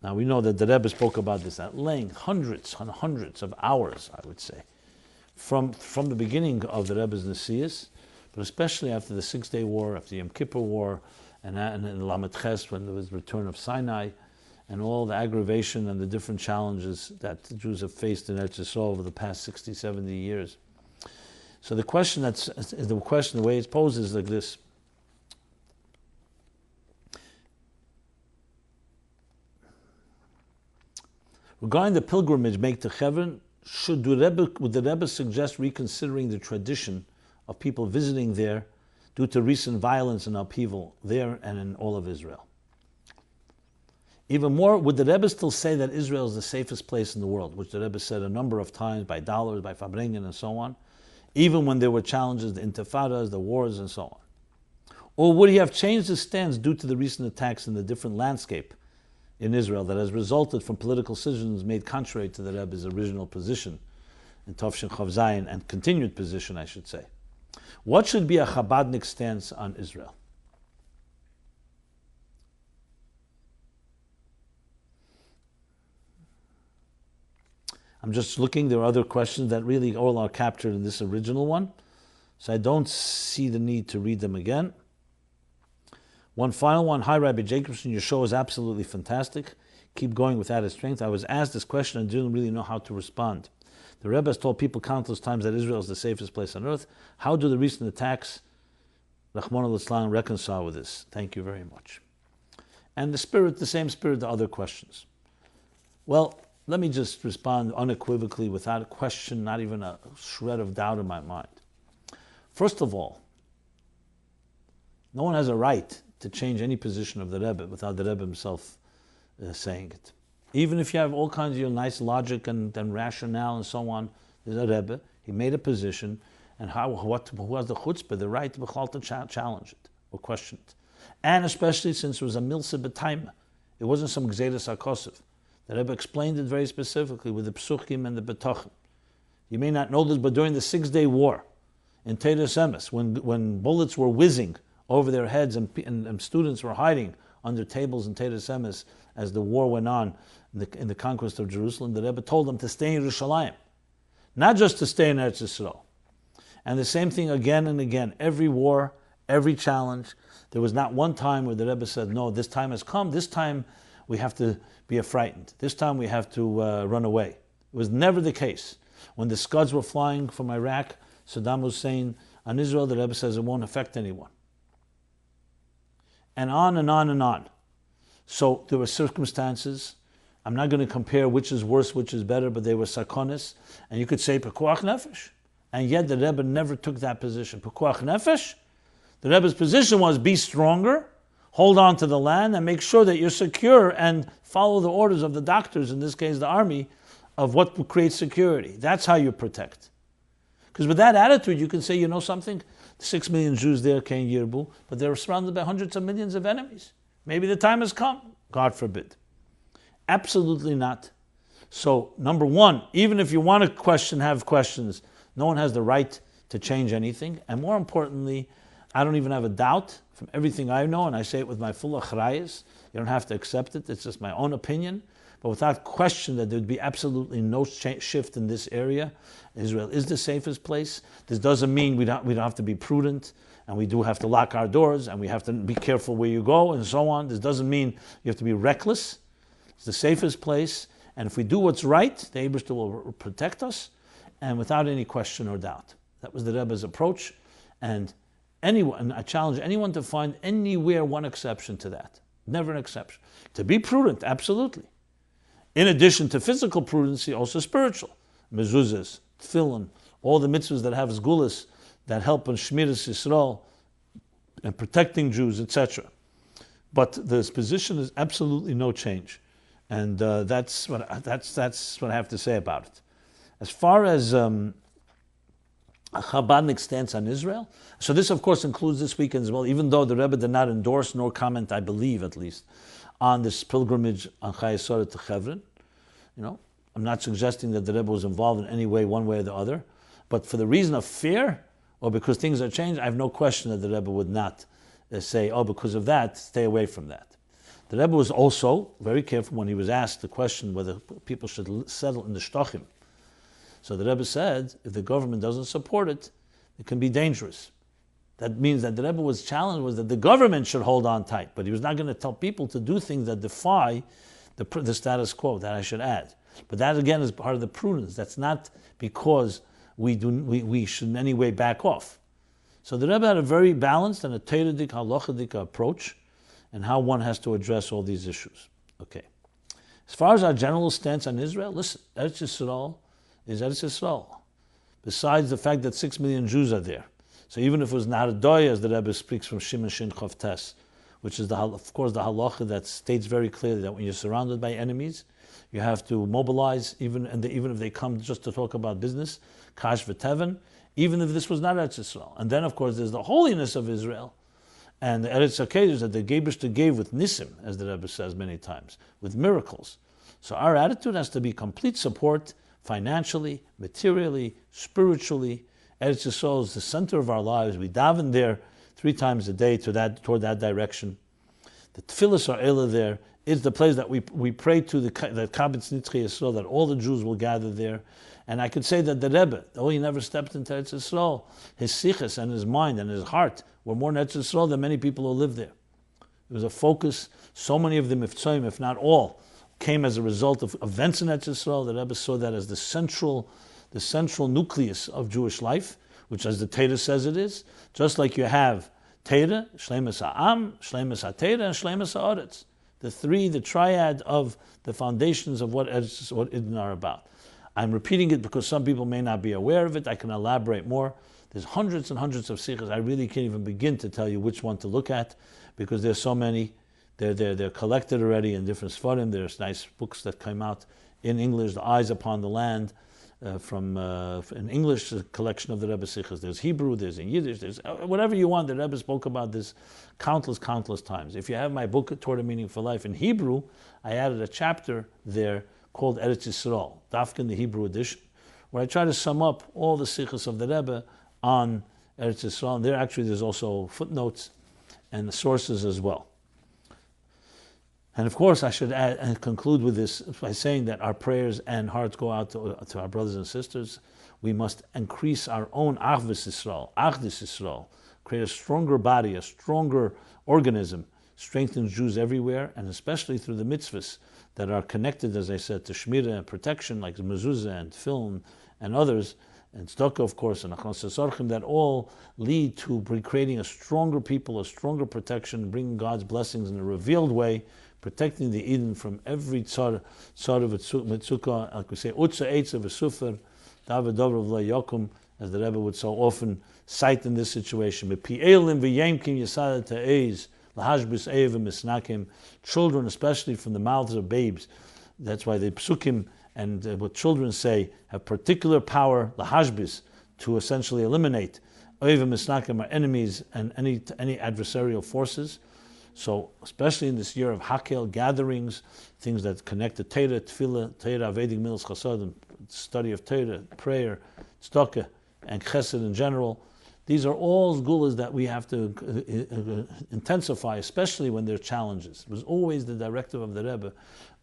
Now we know that the Rebbe spoke about this at length, hundreds and hundreds of hours, I would say, from the beginning of the Rebbe's Nesius, but especially after the 6-day war, after the Yom Kippur War, and in Lamed Ches, when there was the return of Sinai, and all the aggravation and the different challenges that the Jews have faced in Eretz Yisrael over the past 60, 70 years. So the question the way it's posed is like this. Regarding the pilgrimage made to Chevron, would the Rebbe suggest reconsidering the tradition of people visiting there due to recent violence and upheaval there and in all of Israel? Even more, would the Rebbe still say that Israel is the safest place in the world, which the Rebbe said a number of times by dollars, by Fabrengen, and so on, even when there were challenges, the intifadas, the wars, and so on? Or would he have changed his stance due to the recent attacks in the different landscape in Israel that has resulted from political decisions made contrary to the Rebbe's original position in Tovshin Chav Zayin, and continued position, I should say? What should be a Chabadnik stance on Israel? I'm just looking. There are other questions that really all are captured in this original one. So I don't see the need to read them again. One final one. Hi, Rabbi Jacobson. Your show is absolutely fantastic. Keep going with added strength. I was asked this question and didn't really know how to respond. The Rebbe has told people countless times that Israel is the safest place on earth. How do the recent attacks, Rahman al-Islam, reconcile with this? Thank you very much. And the same spirit, the other questions. Well, let me just respond unequivocally without a question, not even a shred of doubt in my mind. First of all, no one has a right to change any position of the Rebbe without the Rebbe himself saying it. Even if you have all kinds of nice logic and rationale and so on, there's a Rebbe, he made a position, and who has the chutzpah, the right to challenge it or question it. And especially since it was a milsa b'taima, it wasn't some gzeiras hakosov. The Rebbe explained it very specifically with the psuchim and the betochim. You may not know this, but during the 6-day war in Teres Emes, when bullets were whizzing over their heads and students were hiding under tables in Teres Emes as the war went on in the conquest of Jerusalem, the Rebbe told them to stay in Yerushalayim, not just to stay in Eretz Yisrael. And the same thing again and again, every war, every challenge. There was not one time where the Rebbe said, no, this time has come, this time we have to be frightened, this time we have to run away. It was never the case. When the Scuds were flying from Iraq, Saddam Hussein on Israel, the Rebbe says it won't affect anyone. And on and on and on. So there were circumstances. I'm not going to compare which is worse, which is better, but they were sakonis. And you could say pekuach nefesh. And yet the Rebbe never took that position. Pekuach nefesh, the Rebbe's position was be stronger, hold on to the land, and make sure that you're secure and follow the orders of the doctors, in this case the army, of what creates security. That's how you protect. Because with that attitude, you can say, you know something? 6 million Jews there came Yirbu, but they're surrounded by hundreds of millions of enemies. Maybe the time has come. God forbid. Absolutely not. So, number one, even if you want to have questions, no one has the right to change anything. And more importantly, I don't even have a doubt from everything I know, and I say it with my full achrayas. You don't have to accept it. It's just my own opinion. But without question that there would be absolutely no shift in this area. Israel is the safest place. This doesn't mean we don't have to be prudent, and we do have to lock our doors, and we have to be careful where you go, and so on. This doesn't mean you have to be reckless. It's the safest place, and if we do what's right, the Eibishter will protect us, and without any question or doubt. That was the Rebbe's approach, and I challenge anyone to find anywhere one exception to that. Never an exception. To be prudent, absolutely. In addition to physical prudency, also spiritual. Mezuzahs, tefillin, all the mitzvahs that have sgulas, that help in Shmiras Yisrael and protecting Jews, etc. But this position is absolutely no change. And that's what I have to say about it. As far as a Chabadnik stance on Israel, so this of course includes this weekend as well, even though the Rebbe did not endorse nor comment, I believe at least, on this pilgrimage on Chayei to Chevron. I'm not suggesting that the Rebbe was involved in any way, one way or the other, but for the reason of fear, or because things are changed, I have no question that the Rebbe would not say, because of that, stay away from that. The Rebbe was also very careful when he was asked the question whether people should settle in the shtochim. So the Rebbe said, if the government doesn't support it, it can be dangerous. That means that the Rebbe was challenged was that the government should hold on tight, but he was not going to tell people to do things that defy the status quo, that I should add. But that again is part of the prudence. That's not because we should in any way back off. So the Rebbe had a very balanced and a Torah-dik, halacha-dik approach and how one has to address all these issues. Okay. As far as our general stance on Israel, listen, Eretz Yisrael is Eretz Yisrael. Besides the fact that 6 million Jews are there. So even if it was Naharadoy, as the Rebbe speaks from Shimon Shin Chav Tes, which is of course the halacha that states very clearly that when you're surrounded by enemies, you have to mobilize, even if they come just to talk about business, kash v'teven, even if this was not Eretz Yisrael. And then of course there's the holiness of Israel, and the Eretz Yisrael that the Eibishter gave with nisim, as the Rebbe says many times, with miracles. So our attitude has to be complete support, financially, materially, spiritually. Eretz Yisrael is the center of our lives. We daven there 3 times a day toward that direction. The tefillas are eila there. is the place that we pray to, the Kabetz Nitzchei Yisrael, that all the Jews will gather there. And I could say that the Rebbe, though he never stepped into Eretz Yisrael, his sichos and his mind and his heart were more in Eretz Yisrael than many people who live there. It was a focus. So many of the Miftzoim, if not all, came as a result of events in Eretz Yisrael. The Rebbe saw that as the central nucleus of Jewish life, which, as the Torah says it is, just like you have Torah, Shleimus Ha'am, Shleimus HaTorah, and Shleimus Ha'aretz. The triad of the foundations of what Idn are about. I'm repeating it because some people may not be aware of it. I can elaborate more. There's hundreds and hundreds of sichos. I really can't even begin to tell you which one to look at because there's so many. They're collected already in different Sfarim. There's nice books that came out in English, The Eyes Upon the Land, in English, a collection of the Rebbe sichos. There's Hebrew, there's in Yiddish, there's whatever you want. The Rebbe spoke about this countless times. If you have my book, Torah Meaningful Life, in Hebrew, I added a chapter there called Eretz Yisrael, Dafka in the Hebrew edition, where I try to sum up all the sichos of the Rebbe on Eretz Yisrael. And there's also footnotes and the sources as well. And of course, I should add and conclude with this by saying that our prayers and hearts go out to our brothers and sisters. We must increase our own Achdus Yisrael, create a stronger body, a stronger organism, strengthen Jews everywhere, and especially through the mitzvahs that are connected, as I said, to Shmirah and protection, like the mezuzah and film and others, and tzedakah, of course, and achnos tzorchim, that all lead to creating a stronger people, a stronger protection, bringing God's blessings in a revealed way, protecting the Eden from every tzar of mitzukah, like we say, utza eitz v'sufer, david dovrav yakum, as the Rebbe would so often cite in this situation. Children, especially from the mouths of babes. That's why the psukim and what children say have particular power, lahashbis, to essentially eliminate oivim misnakim, our enemies and any adversarial forces. So, especially in this year of Hakel gatherings, things that connect to Torah, Tefillah, Torah, Vedic Milos Chasadim, study of Torah, prayer, tzedakah, and Chesed in general. These are all gulas that we have to intensify, especially when there are challenges. It was always the directive of the Rebbe.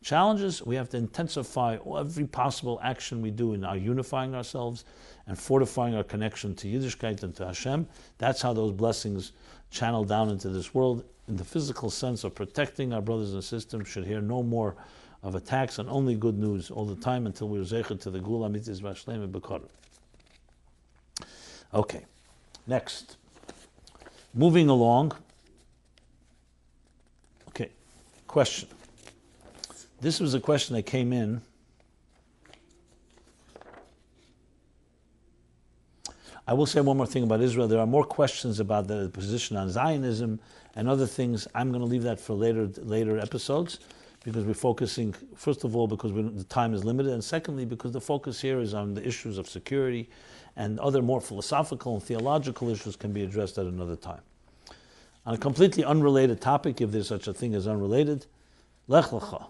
Challenges, we have to intensify every possible action we do in our unifying ourselves and fortifying our connection to Yiddishkeit and to Hashem. That's how those blessings channel down into this world. In the physical sense of protecting our brothers and sisters, should hear no more of attacks and only good news all the time until we're zeichet to the Gula Mitzvah V'Shlema B'Kor. Okay, next. Moving along. Okay, question. This was a question that came in. I will say one more thing about Israel. There are more questions about the position on Zionism and other things. I'm going to leave that for later episodes because we're focusing, first of all, because the time is limited, and secondly, because the focus here is on the issues of security, and other more philosophical and theological issues can be addressed at another time. On a completely unrelated topic, if there's such a thing as unrelated, Lech Lecha.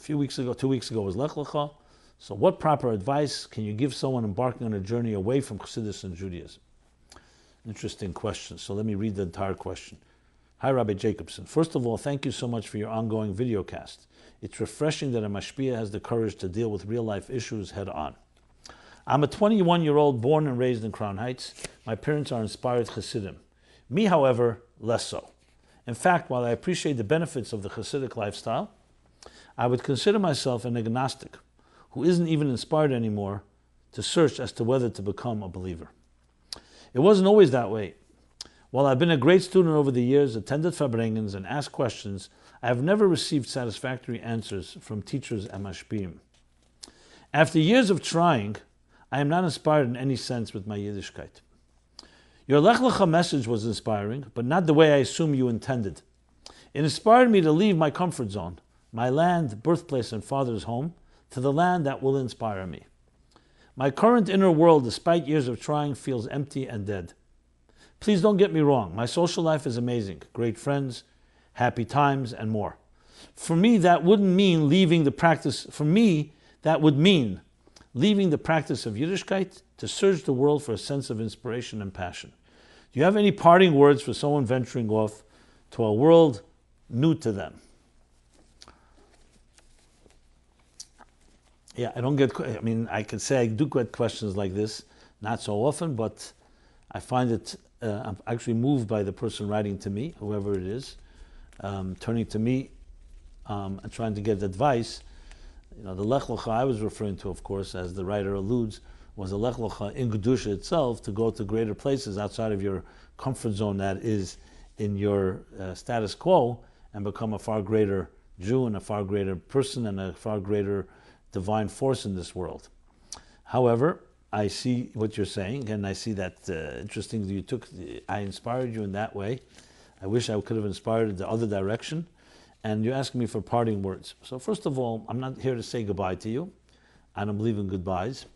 2 weeks ago was Lech Lecha. So what proper advice can you give someone embarking on a journey away from Chassidus and Judaism? Interesting question. So let me read the entire question. Hi, Rabbi Jacobson. First of all, thank you so much for your ongoing videocast. It's refreshing that a mashpia has the courage to deal with real-life issues head-on. I'm a 21-year-old born and raised in Crown Heights. My parents are inspired Chassidim. Me, however, less so. In fact, while I appreciate the benefits of the Chassidic lifestyle, I would consider myself an agnostic who isn't even inspired anymore to search as to whether to become a believer. It wasn't always that way. While I've been a great student over the years, attended Farbrengens, and asked questions, I have never received satisfactory answers from teachers and mashpiyim. After years of trying, I am not inspired in any sense with my Yiddishkeit. Your Lech Lecha message was inspiring, but not the way I assume you intended. It inspired me to leave my comfort zone, my land, birthplace, and father's home, to the land that will inspire me. My current inner world, despite years of trying, feels empty and dead. Please don't get me wrong, my social life is amazing, great friends, happy times, and more. For me, that wouldn't mean leaving the practice, of Yiddishkeit to search the world for a sense of inspiration and passion. Do you have any parting words for someone venturing off to a world new to them? Yeah, I don't get, I could say I do get questions like this, not so often, but I find it, I'm actually moved by the person writing to me, whoever it is, turning to me and trying to get advice. The Lech Lecha I was referring to, of course, as the writer alludes, was a Lech Lecha in Kedusha itself, to go to greater places outside of your comfort zone that is in your status quo, and become a far greater Jew and a far greater person and a far greater divine force in this world. However, I see what you're saying, and I see that interesting that I inspired you in that way. I wish I could have inspired in the other direction. And you're asking me for parting words. So first of all, I'm not here to say goodbye to you. I don't believe in goodbyes.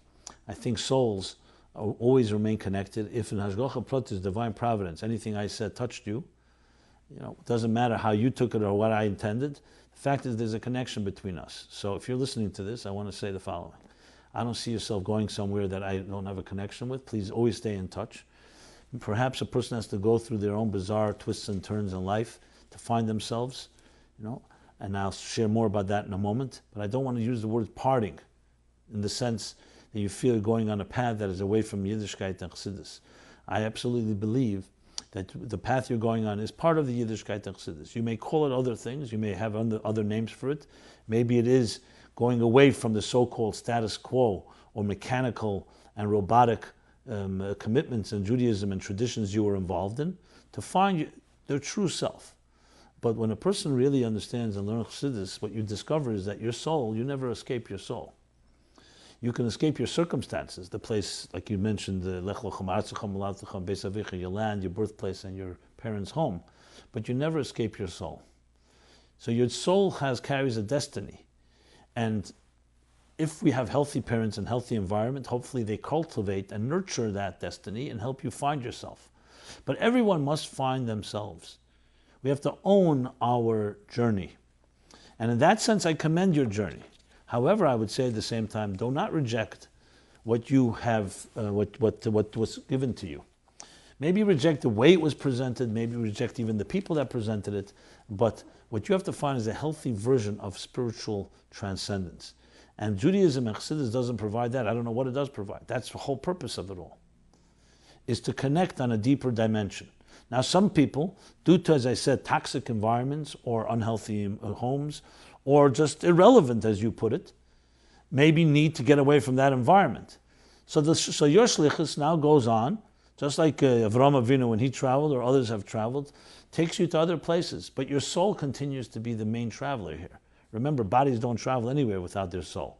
I think souls always remain connected. If in Hashgacha Pratis, divine providence, anything I said touched you, it doesn't matter how you took it or what I intended. The fact is there's a connection between us. So if you're listening to this, I want to say the following. I don't see yourself going somewhere that I don't have a connection with. Please always stay in touch. Perhaps a person has to go through their own bizarre twists and turns in life to find themselves, and I'll share more about that in a moment. But I don't want to use the word parting in the sense that you feel going on a path that is away from Yiddishkeit and Chassidus. I absolutely believe that the path you're going on is part of the Yiddishkeit and Chassidus. You may call it other things, you may have other names for it. Maybe it is going away from the so-called status quo or mechanical and robotic commitments in Judaism and traditions you were involved in, to find their true self. But when a person really understands and learns Chassidus, what you discover is that your soul, you never escape your soul. You can escape your circumstances, the place, like you mentioned, the Lech Lochem, Artzacham, Malatacham, Beis Avicha, your land, your birthplace, and your parents' home. But you never escape your soul. So your soul carries a destiny. And if we have healthy parents and healthy environment, hopefully they cultivate and nurture that destiny and help you find yourself. But everyone must find themselves. We have to own our journey. And in that sense, I commend your journey. However, I would say at the same time, do not reject what you have, what was given to you. Maybe reject the way it was presented, maybe reject even the people that presented it, but what you have to find is a healthy version of spiritual transcendence. And Judaism and Chassidus doesn't provide that. I don't know what it does provide. That's the whole purpose of it all, is to connect on a deeper dimension. Now, some people, due to, as I said, toxic environments or unhealthy homes, or just irrelevant, as you put it, maybe need to get away from that environment. So your shlichus now goes on, just like Avraham Avinu when he traveled, or others have traveled, takes you to other places, but your soul continues to be the main traveler here. Remember, bodies don't travel anywhere without their soul.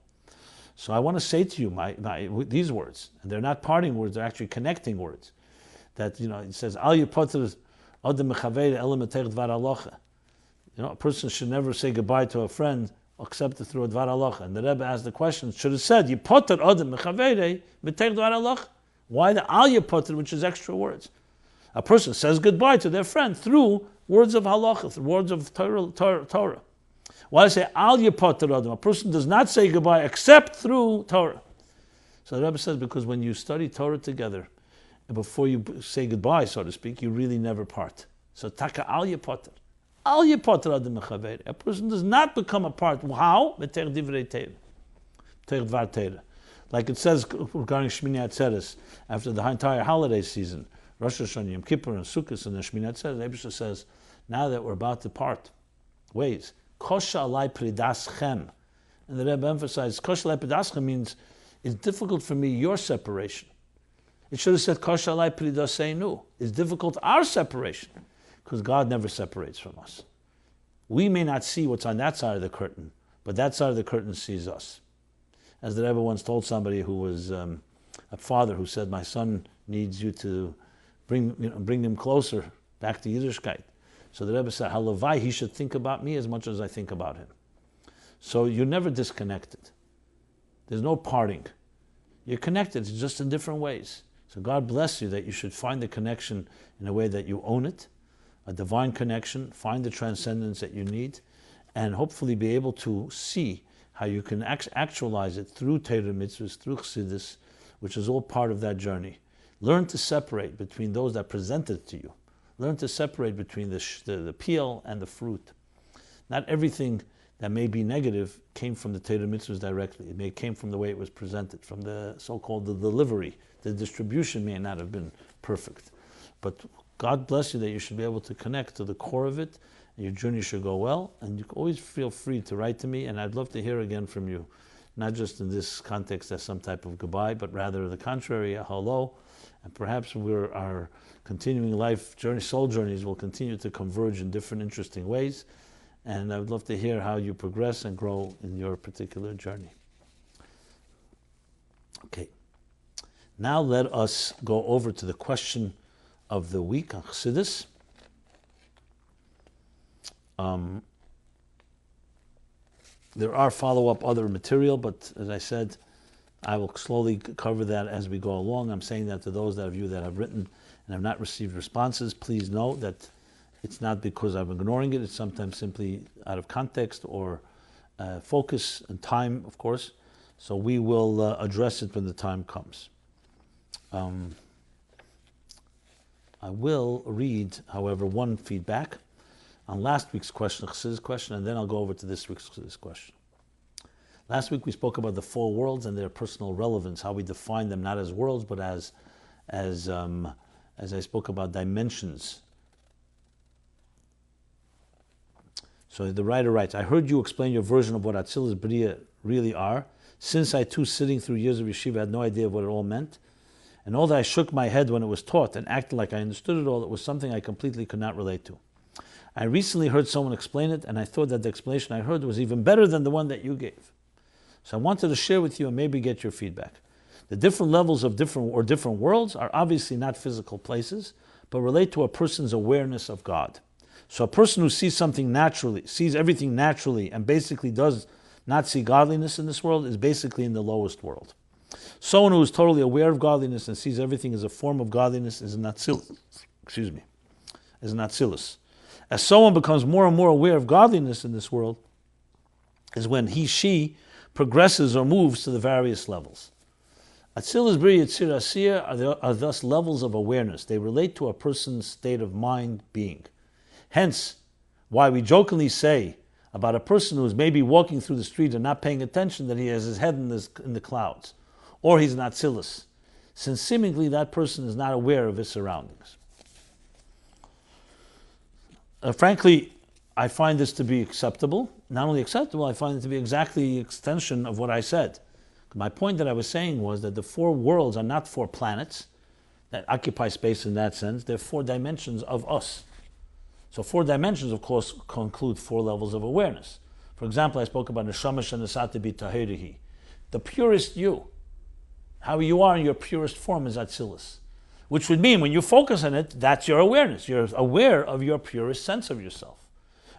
So I want to say to you these words, and they're not parting words, they're actually connecting words. That, it says, Al yipoter adam mechaveir ela meteich dvar halacha. A person should never say goodbye to a friend except through a dvar halacha. And the Rebbe asked the question, should have said, yipoter adam mechaveir meteich dvar halacha. Why the al yipoter, which is extra words? A person says goodbye to their friend through words of halacha, through words of Torah. Why I say al yipoter adam? A person does not say goodbye except through Torah. So the Rebbe says, because when you study Torah together, and before you say goodbye, so to speak, you really never part. So taka al yipoter. Al yipoter adam mechaveir. A person does not become a part. How? B'teich divrei Torah. B'teich dvar Torah. Like it says regarding Shmini Atzeres, after the entire holiday season, Rosh Hashanah, Yom Kippur, and Sukkot, and the Shmini Atzeres, the Rebbe says, now that we're about to part ways, kosha alai pridaschem. And the Rebbe emphasized, kosha alai pridaschem means it's difficult for me, your separation. It should have said, kosha alai pridaseinu. It's difficult, our separation, because God never separates from us. We may not see what's on that side of the curtain, but that side of the curtain sees us. As the Rebbe once told somebody who was a father who said, my son needs you to bring him closer back to Yiddishkeit. So the Rebbe said, halavai, he should think about me as much as I think about him. So you're never disconnected. There's no parting. You're connected, it's just in different ways. So God bless you that you should find the connection in a way that you own it, a divine connection, find the transcendence that you need, and hopefully be able to see how you can actualize it through Torah mitzvahs, through Chassidus, which is all part of that journey. Learn to separate between those that present it to you. Learn to separate between the peel and the fruit. Not everything that may be negative came from the Torah mitzvahs directly. It may came from the way it was presented, from the so-called the delivery. The distribution may not have been perfect. But God bless you that you should be able to connect to the core of it, and your journey should go well, and you can always feel free to write to me, and I'd love to hear again from you, not just in this context as some type of goodbye, but rather the contrary, a hello, and perhaps our continuing life journey, soul journeys will continue to converge in different interesting ways, and I would love to hear how you progress and grow in your particular journey. Okay. Now let us go over to the question of the week on Chassidus. There are follow-up other material, but as I said, I will slowly cover that as we go along. I'm saying that to those of you that have written and have not received responses. Please know that it's not because I'm ignoring it. It's sometimes simply out of context or focus and time, of course. So we will address it when the time comes. I will read, however, one feedback on last week's question, Chassidus Question, and then I'll go over to this week's Chassidus Question. Last week we spoke about the four worlds and their personal relevance, how we define them not as worlds, but as I spoke about dimensions. So the writer writes, I heard you explain your version of what Atzilus Bria really are. Since I too, sitting through years of yeshiva, had no idea what it all meant. And although I shook my head when it was taught and acted like I understood it all, it was something I completely could not relate to. I recently heard someone explain it, and I thought that the explanation I heard was even better than the one that you gave. So I wanted to share with you and maybe get your feedback. The different levels of different worlds are obviously not physical places, but relate to a person's awareness of God. So a person who sees something naturally, sees everything naturally, and basically does not see godliness in this world is basically in the lowest world. Someone who is totally aware of godliness and sees everything as a form of godliness is an Atzilus. Is an Atzilus. As someone becomes more and more aware of godliness in this world, is when she progresses or moves to the various levels. Atzilus Bri Yitzir Asiyah are thus levels of awareness. They relate to a person's state of mind, being. Hence, why we jokingly say about a person who is maybe walking through the street and not paying attention that he has his head in the clouds, or he's an Atzilus, since seemingly that person is not aware of his surroundings. Frankly, I find this to be acceptable. Not only acceptable, I find it to be exactly the extension of what I said. My point that I was saying was that the four worlds are not four planets that occupy space in that sense. They're four dimensions of us. So four dimensions, of course, include four levels of awareness. For example, I spoke about Neshama Shenasata B'Tahirihi. The purest you, how you are in your purest form is Atzilus. Which would mean when you focus on it, that's your awareness. You're aware of your purest sense of yourself.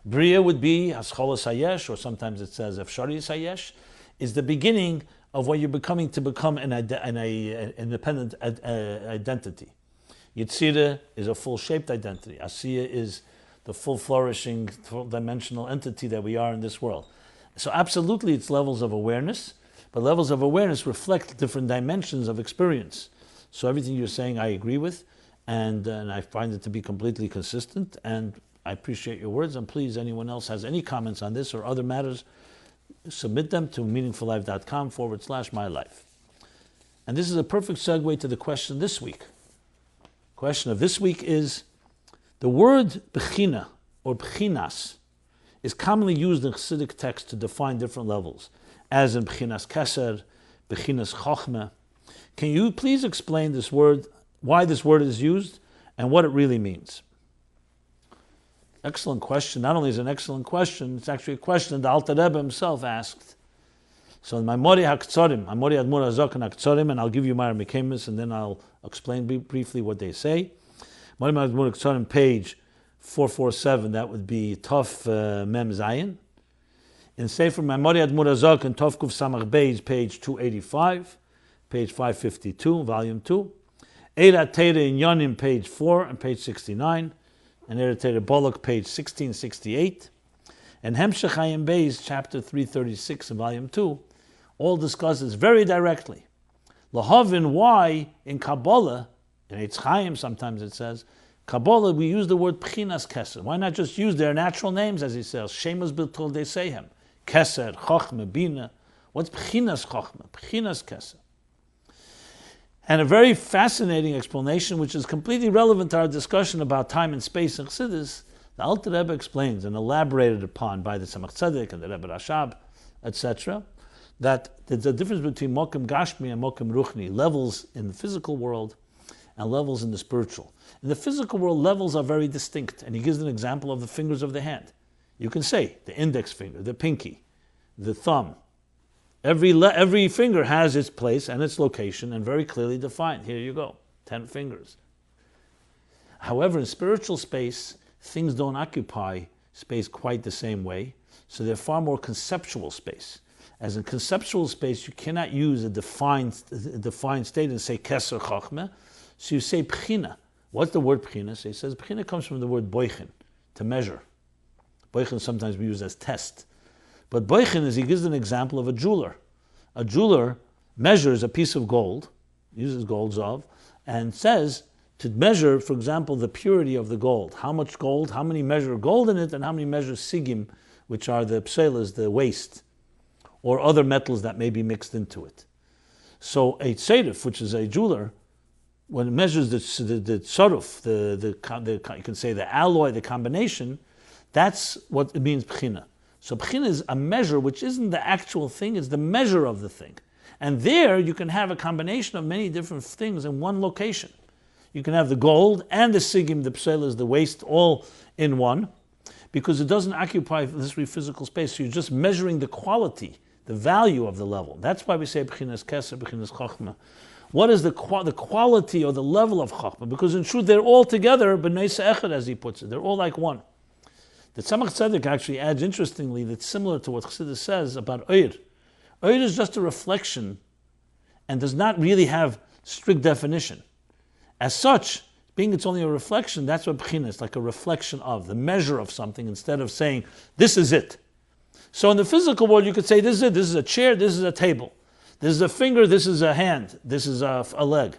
Bria would be Hascholas Hayesh, or sometimes it says Efsharis Hayesh, is the beginning of what you're becoming to become an independent identity. Yitzira is a full-shaped identity. Asiya is the full flourishing, full-dimensional entity that we are in this world. So absolutely it's levels of awareness, but levels of awareness reflect different dimensions of experience. So everything you're saying I agree with, and I find it to be completely consistent, and I appreciate your words, and please, anyone else has any comments on this or other matters, submit them to meaningfullife.com/mylife. And this is a perfect segue to the question this week. Question of this week is, the word bechina, or bechinas, is commonly used in Chassidic texts to define different levels, as in bechinas keser, bechinas chochmah. Can you please explain this word, why this word is used, and what it really means? Excellent question. Not only is it an excellent question, it's actually a question the Alter Rebbe himself asked. So in my Mori HaKtzorim, Mori Admor Hazok and HaKtzorim, and I'll give you my Mekemis, and then I'll explain briefly what they say. Mori Admor HaKtzorim, page 447, that would be Tov Mem Zayin. In Sefer Mori Admor Hazok and Tov Kuf Samach Beis, page 285, page 552, volume 2. Eira Teire in Yonim, page 4 and page 69. And Eira Teire Bolok, page 1668. And Hemshech Hayim Beis, chapter 336 in volume 2, all discusses very directly. Lahavin, why in Kabbalah, in Eitz Chaim sometimes it says, Kabbalah we use the word Pchinas Keser. Why not just use their natural names as he says, Shemus B'Tul Desehem. Keser, Chochma, Bina. What's B'chinas Chochma? B'chinas Keser. And a very fascinating explanation, which is completely relevant to our discussion about time and space in Chassidus, the Alter Rebbe explains and elaborated upon by the Tzemach Tzedek and the Rebbe Rashab, etc., that there's a difference between Mokim Gashmi and Mokim Ruchni, levels in the physical world and levels in the spiritual. In the physical world, levels are very distinct, and he gives an example of the fingers of the hand. You can say the index finger, the pinky, the thumb. Every finger has its place and its location and very clearly defined. Here you go, 10 fingers. However, in spiritual space, things don't occupy space quite the same way, so they're far more conceptual space. As in conceptual space, you cannot use a defined state and say keser chochmeh, so you say b'china. What's the word b'china? So he says b'china comes from the word boichin, to measure. Boichin sometimes we use as test. But boichin is, he gives an example of a jeweler. A jeweler measures a piece of gold, uses gold zav, and says to measure, for example, the purity of the gold. How much gold, how many measure gold in it, and how many measure sigim, which are the pselas, the waste, or other metals that may be mixed into it. So a tzedif, which is a jeweler, when it measures the tzaruf, you can say the alloy, the combination, that's what it means b'china. So b'china is a measure which isn't the actual thing, it's the measure of the thing. And there you can have a combination of many different things in one location. You can have the gold and the sigim, the pselas, the waste, all in one, because it doesn't occupy this physical space. So you're just measuring the quality, the value of the level. That's why we say b'chinas keser, b'chinas chochmah. What is the quality or the level of chochmah? Because in truth, they're all together, b'nei se'echad, as he puts it. They're all like one. The Tzemach Tzedek actually adds, interestingly, that's similar to what Chassidus says about Oir. Oir is just a reflection and does not really have strict definition. As such, being it's only a reflection, that's what b'china is, like a reflection of, the measure of something, instead of saying, this is it. So in the physical world, you could say, this is it, this is a chair, this is a table. This is a finger, this is a hand, this is a leg.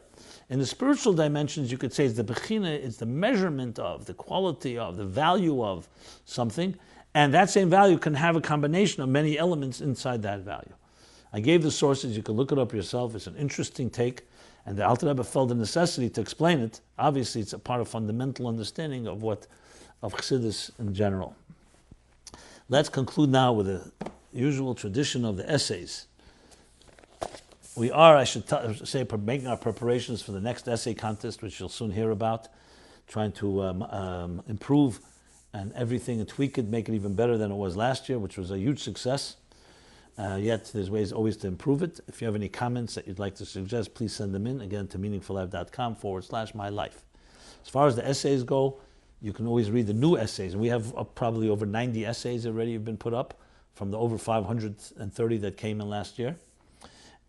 In the spiritual dimensions, you could say the b'china is the measurement of, the quality of, the value of something, and that same value can have a combination of many elements inside that value. I gave the sources, you can look it up yourself, it's an interesting take, and the Alter Rebbe felt the necessity to explain it. Obviously, it's a part of fundamental understanding of Chassidus in general. Let's conclude now with the usual tradition of the essays. We are, I should say, making our preparations for the next essay contest, which you'll soon hear about, trying to improve and everything and tweak it, make it even better than it was last year, which was a huge success. Yet there's ways always to improve it. If you have any comments that you'd like to suggest, please send them in, again, to meaningfullife.com/mylife. As far as the essays go, you can always read the new essays. We have probably over 90 essays already have been put up from the over 530 that came in last year.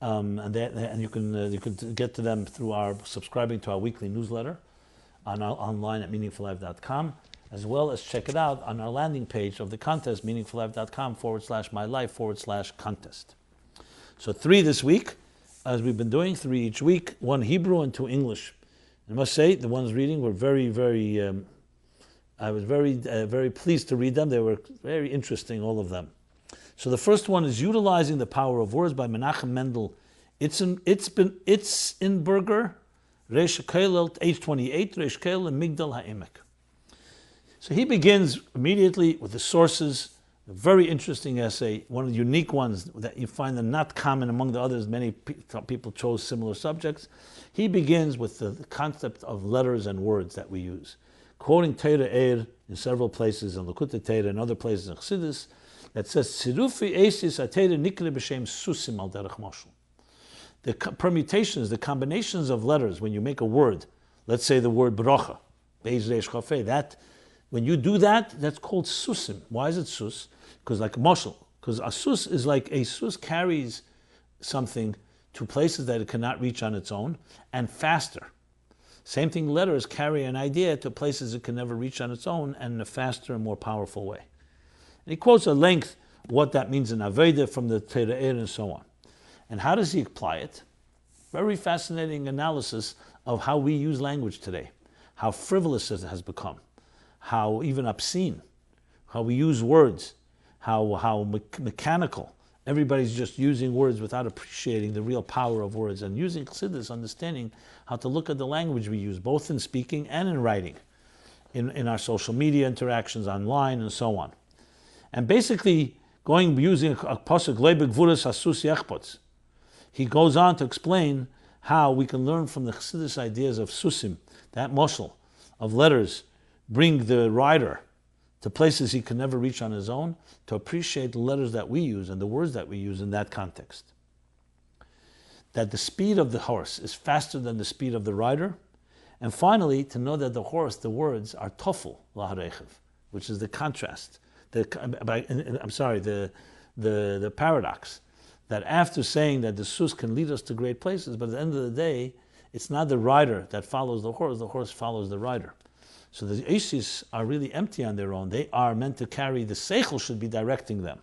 And you can get to them through subscribing to our weekly newsletter online at meaningfullife.com, as well as check it out on our landing page of the contest, meaningfullife.com/mylife/contest. So 3 this week, as we've been doing, 3 each week, 1 Hebrew and 2 English. I must say, the ones reading were I was very pleased to read them. They were very interesting, all of them. So the first one is Utilizing the Power of Words by Menachem Mendel Itzenberger, Reish Keil, age 28, Reish Keil, and Migdal HaEmek. So he begins immediately with the sources, a very interesting essay, one of the unique ones that you find them not common among the others. Many people chose similar subjects. He begins with the concept of letters and words that we use, quoting Torah Eir in several places, in Likutei Torah and other places in Chassidus, that says, Tzirufi Eisis HaTorah Nikre B'Shem Susim Al Derech Moshel. The permutations, the combinations of letters, when you make a word, let's say the word bracha, Beis Reish Chafei, that, when you do that, that's called susim. Why is it sus? Because like moshel, because a sus is like a sus carries something to places that it cannot reach on its own, and faster. Same thing, letters carry an idea to places it can never reach on its own, and in a faster and more powerful way. And he quotes at length what that means in Aveda from the Torah and so on. And how does he apply it? Very fascinating analysis of how we use language today, how frivolous it has become, how even obscene, how we use words, mechanical. Everybody's just using words without appreciating the real power of words, and using Chassidus, understanding how to look at the language we use, both in speaking and in writing, in our social media interactions, online, and so on. And basically, using a pasuk, Lebeg Vuras Asus Yechpots, he goes on to explain how we can learn from the Chassidus ideas of susim, that moshel of letters, bring the rider to places he can never reach on his own, to appreciate the letters that we use and the words that we use in that context. That the speed of the horse is faster than the speed of the rider. And finally, to know that the horse, the words, are tofel laharechev, which is the contrast, the paradox, that after saying that the sus can lead us to great places, but at the end of the day, it's not the rider that follows the horse follows the rider. So the Isis are really empty on their own. They are meant to carry, the seichel should be directing them.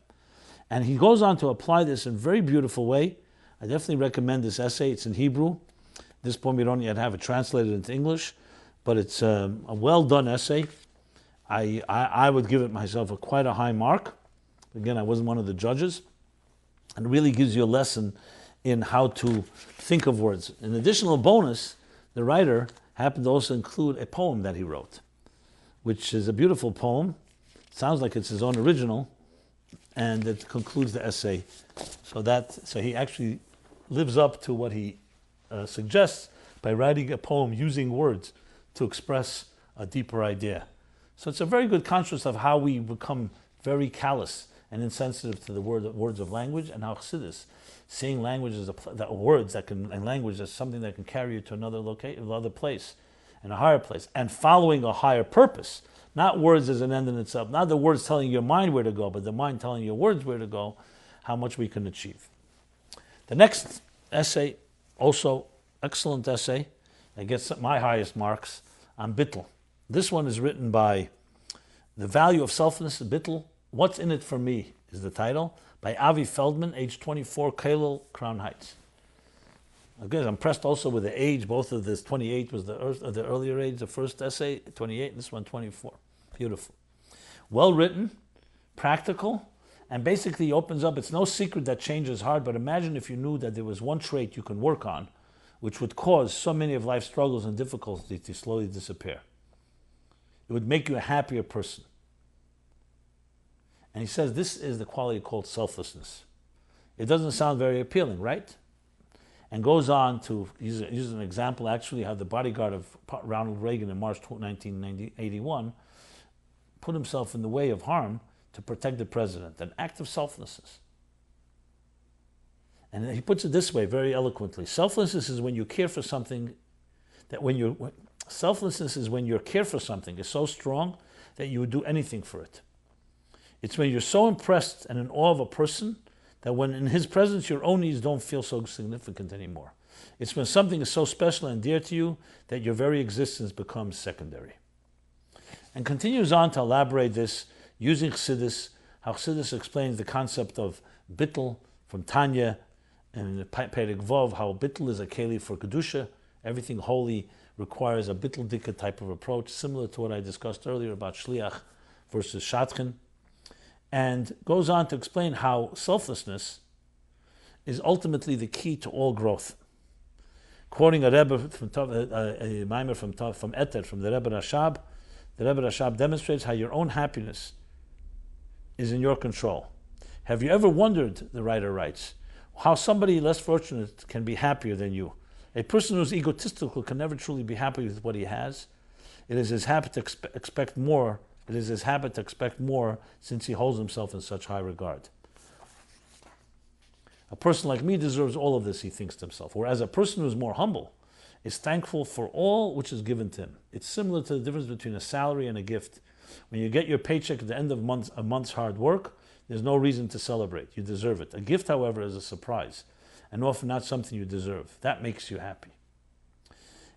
And he goes on to apply this in a very beautiful way. I definitely recommend this essay. It's in Hebrew. At this point, we don't yet have it translated into English, but it's a well-done essay. I would give it myself quite a high mark. Again, I wasn't one of the judges. And it really gives you a lesson in how to think of words. An additional bonus, the writer happened to also include a poem that he wrote, which is a beautiful poem. Sounds like it's his own original, and it concludes the essay. So he actually lives up to what he suggests by writing a poem using words to express a deeper idea. So it's a very good contrast of how we become very callous and insensitive to the words of language, and how Chassidus, seeing language as language as something that can carry you to another place, and a higher place, and following a higher purpose. Not words as an end in itself, not the words telling your mind where to go, but the mind telling your words where to go, how much we can achieve. The next essay, also excellent essay, that gets my highest marks, on Bittel. This one is written by The Value of Selflessness, Bittel, What's in It for Me is the title, by Avi Feldman, age 24, Kalel, Crown Heights. Again, I'm impressed also with the age. Both of this, 28 was the earlier age, the first essay, 28, and this one 24. Beautiful. Well written, practical, and basically opens up, it's no secret that change is hard, but imagine if you knew that there was one trait you can work on which would cause so many of life's struggles and difficulties to slowly disappear. It would make you a happier person. And he says this is the quality called selflessness. It doesn't sound very appealing, right? And goes on to use an example, actually, how the bodyguard of Ronald Reagan in March 1981 put himself in the way of harm to protect the president, an act of selflessness. And he puts it this way, very eloquently. Selflessness is when you care for something, selflessness is when your care for something is so strong that you would do anything for it. It's when you're so impressed and in awe of a person that when in his presence your own needs don't feel so significant anymore. It's when something is so special and dear to you that your very existence becomes secondary. And continues on to elaborate this using Chassidus, how Chassidus explains the concept of Bittel from Tanya and Perek Vov, how Bittel is a keli for Kedusha. Everything holy requires a Bittel Dika type of approach, similar to what I discussed earlier about Shliach versus Shatkin. And goes on to explain how selflessness is ultimately the key to all growth. Quoting a Rebbe from a mimer from Eter, from the Rebbe Rashab, the Rebbe Rashab demonstrates how your own happiness is in your control. Have you ever wondered, the writer writes, how somebody less fortunate can be happier than you? A person who's egotistical can never truly be happy with what he has. It is his habit to expect more. It is his habit to expect more since he holds himself in such high regard. A person like me deserves all of this, he thinks to himself. Whereas a person who is more humble is thankful for all which is given to him. It's similar to the difference between a salary and a gift. When you get your paycheck at the end of a month's hard work, there's no reason to celebrate. You deserve it. A gift, however, is a surprise, and often not something you deserve. That makes you happy.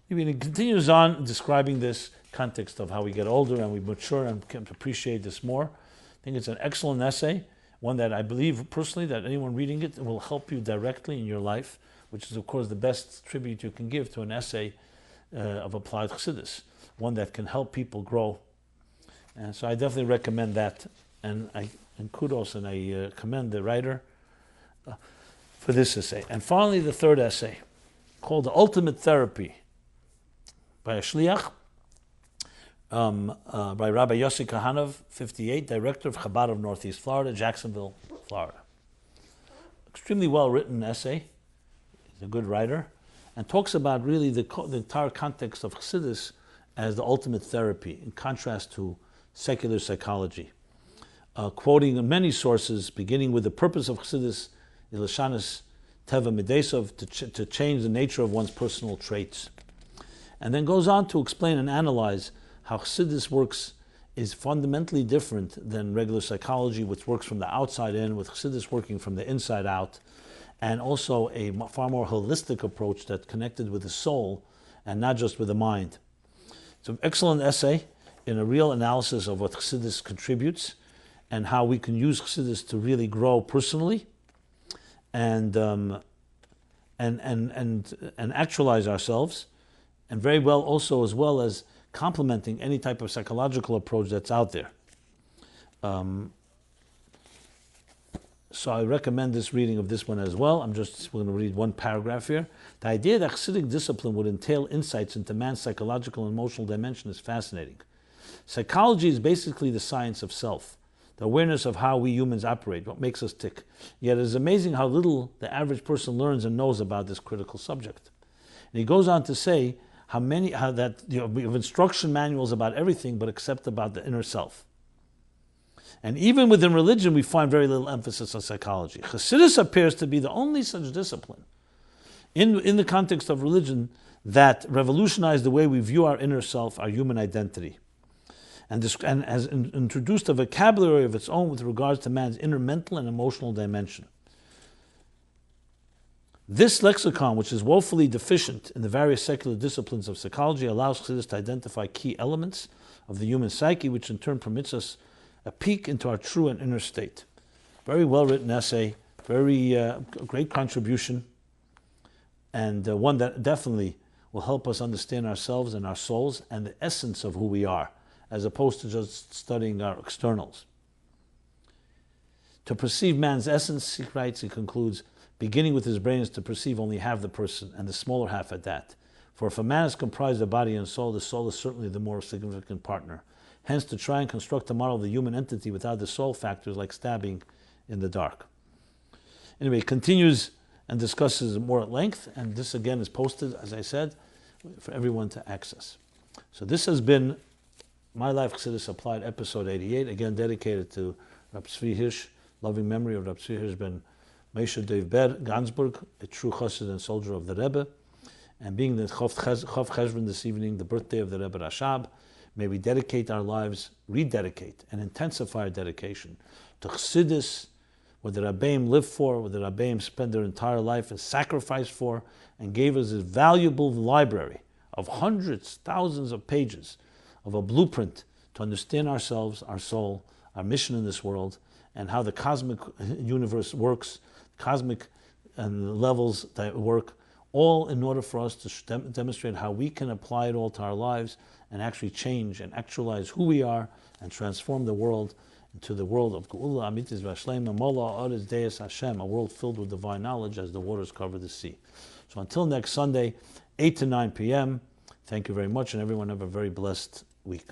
He continues on describing this context of how we get older and we mature and can appreciate this more. I think it's an excellent essay, one that I believe personally that anyone reading it will help you directly in your life, which is of course the best tribute you can give to an essay of applied Chassidus, one that can help people grow. And so I definitely recommend that and kudos, and I commend the writer for this essay. And finally, the third essay, called The Ultimate Therapy, by a Shliach, by Rabbi Yossi Kahanov, 58, director of Chabad of Northeast Florida, Jacksonville, Florida. Extremely well-written essay. He's a good writer, and talks about really the entire context of Chassidus as the ultimate therapy, in contrast to secular psychology. Quoting many sources, beginning with the purpose of Chassidus, Ilashanis Teva Midesov, to change the nature of one's personal traits. And then goes on to explain and analyze how Chassidus works is fundamentally different than regular psychology, which works from the outside in, with Chassidus working from the inside out, and also a far more holistic approach that's connected with the soul and not just with the mind. It's an excellent essay in a real analysis of what Chassidus contributes and how we can use Chassidus to really grow personally and actualize ourselves, and very well also as well as complementing any type of psychological approach that's out there. So I recommend this reading of this one as well. We're going to read one paragraph here. The idea that Chassidic discipline would entail insights into man's psychological and emotional dimension is fascinating. Psychology is basically the science of self, the awareness of how we humans operate, what makes us tick. Yet it is amazing how little the average person learns and knows about this critical subject. And he goes on to say we have instruction manuals about everything but except about the inner self. And even within religion, we find very little emphasis on psychology. Chassidus appears to be the only such discipline in the context of religion that revolutionized the way we view our inner self, our human identity, and has introduced a vocabulary of its own with regards to man's inner mental and emotional dimension. This lexicon, which is woefully deficient in the various secular disciplines of psychology, allows Chassidus to identify key elements of the human psyche, which in turn permits us a peek into our true and inner state. Very well-written essay, very great contribution, and one that definitely will help us understand ourselves and our souls and the essence of who we are, as opposed to just studying our externals. To perceive man's essence, he writes, he concludes, beginning with his brain is to perceive only half the person, and the smaller half at that. For if a man is comprised of body and soul, the soul is certainly the more significant partner. Hence, to try and construct a model of the human entity without the soul factor is like stabbing in the dark. Anyway, it continues and discusses more at length, and this again is posted, as I said, for everyone to access. So this has been MyLife Chassidus Applied, episode 88, again dedicated to Rab Tzvi Hirsch, loving memory of Rab Tzvi Hirsch ben Moshe Dov Ber Gansburg, a true chassid and soldier of the Rebbe, and being the Chav Chesvan this evening, the birthday of the Rebbe Rashab, may we dedicate our lives, rededicate, and intensify our dedication to Chassidus, what the Rabbeim lived for, what the Rabbeim spent their entire life and sacrificed for, and gave us a valuable library of hundreds, thousands of pages of a blueprint to understand ourselves, our soul, our mission in this world, and how the cosmic universe works, cosmic and levels that work, all in order for us to demonstrate how we can apply it all to our lives and actually change and actualize who we are and transform the world into the world of Geula Amitis Vashlema Mola Oris Deus Hashem, a world filled with divine knowledge as the waters cover the sea. So until next Sunday, 8 to 9 p.m., thank you very much, and everyone have a very blessed week.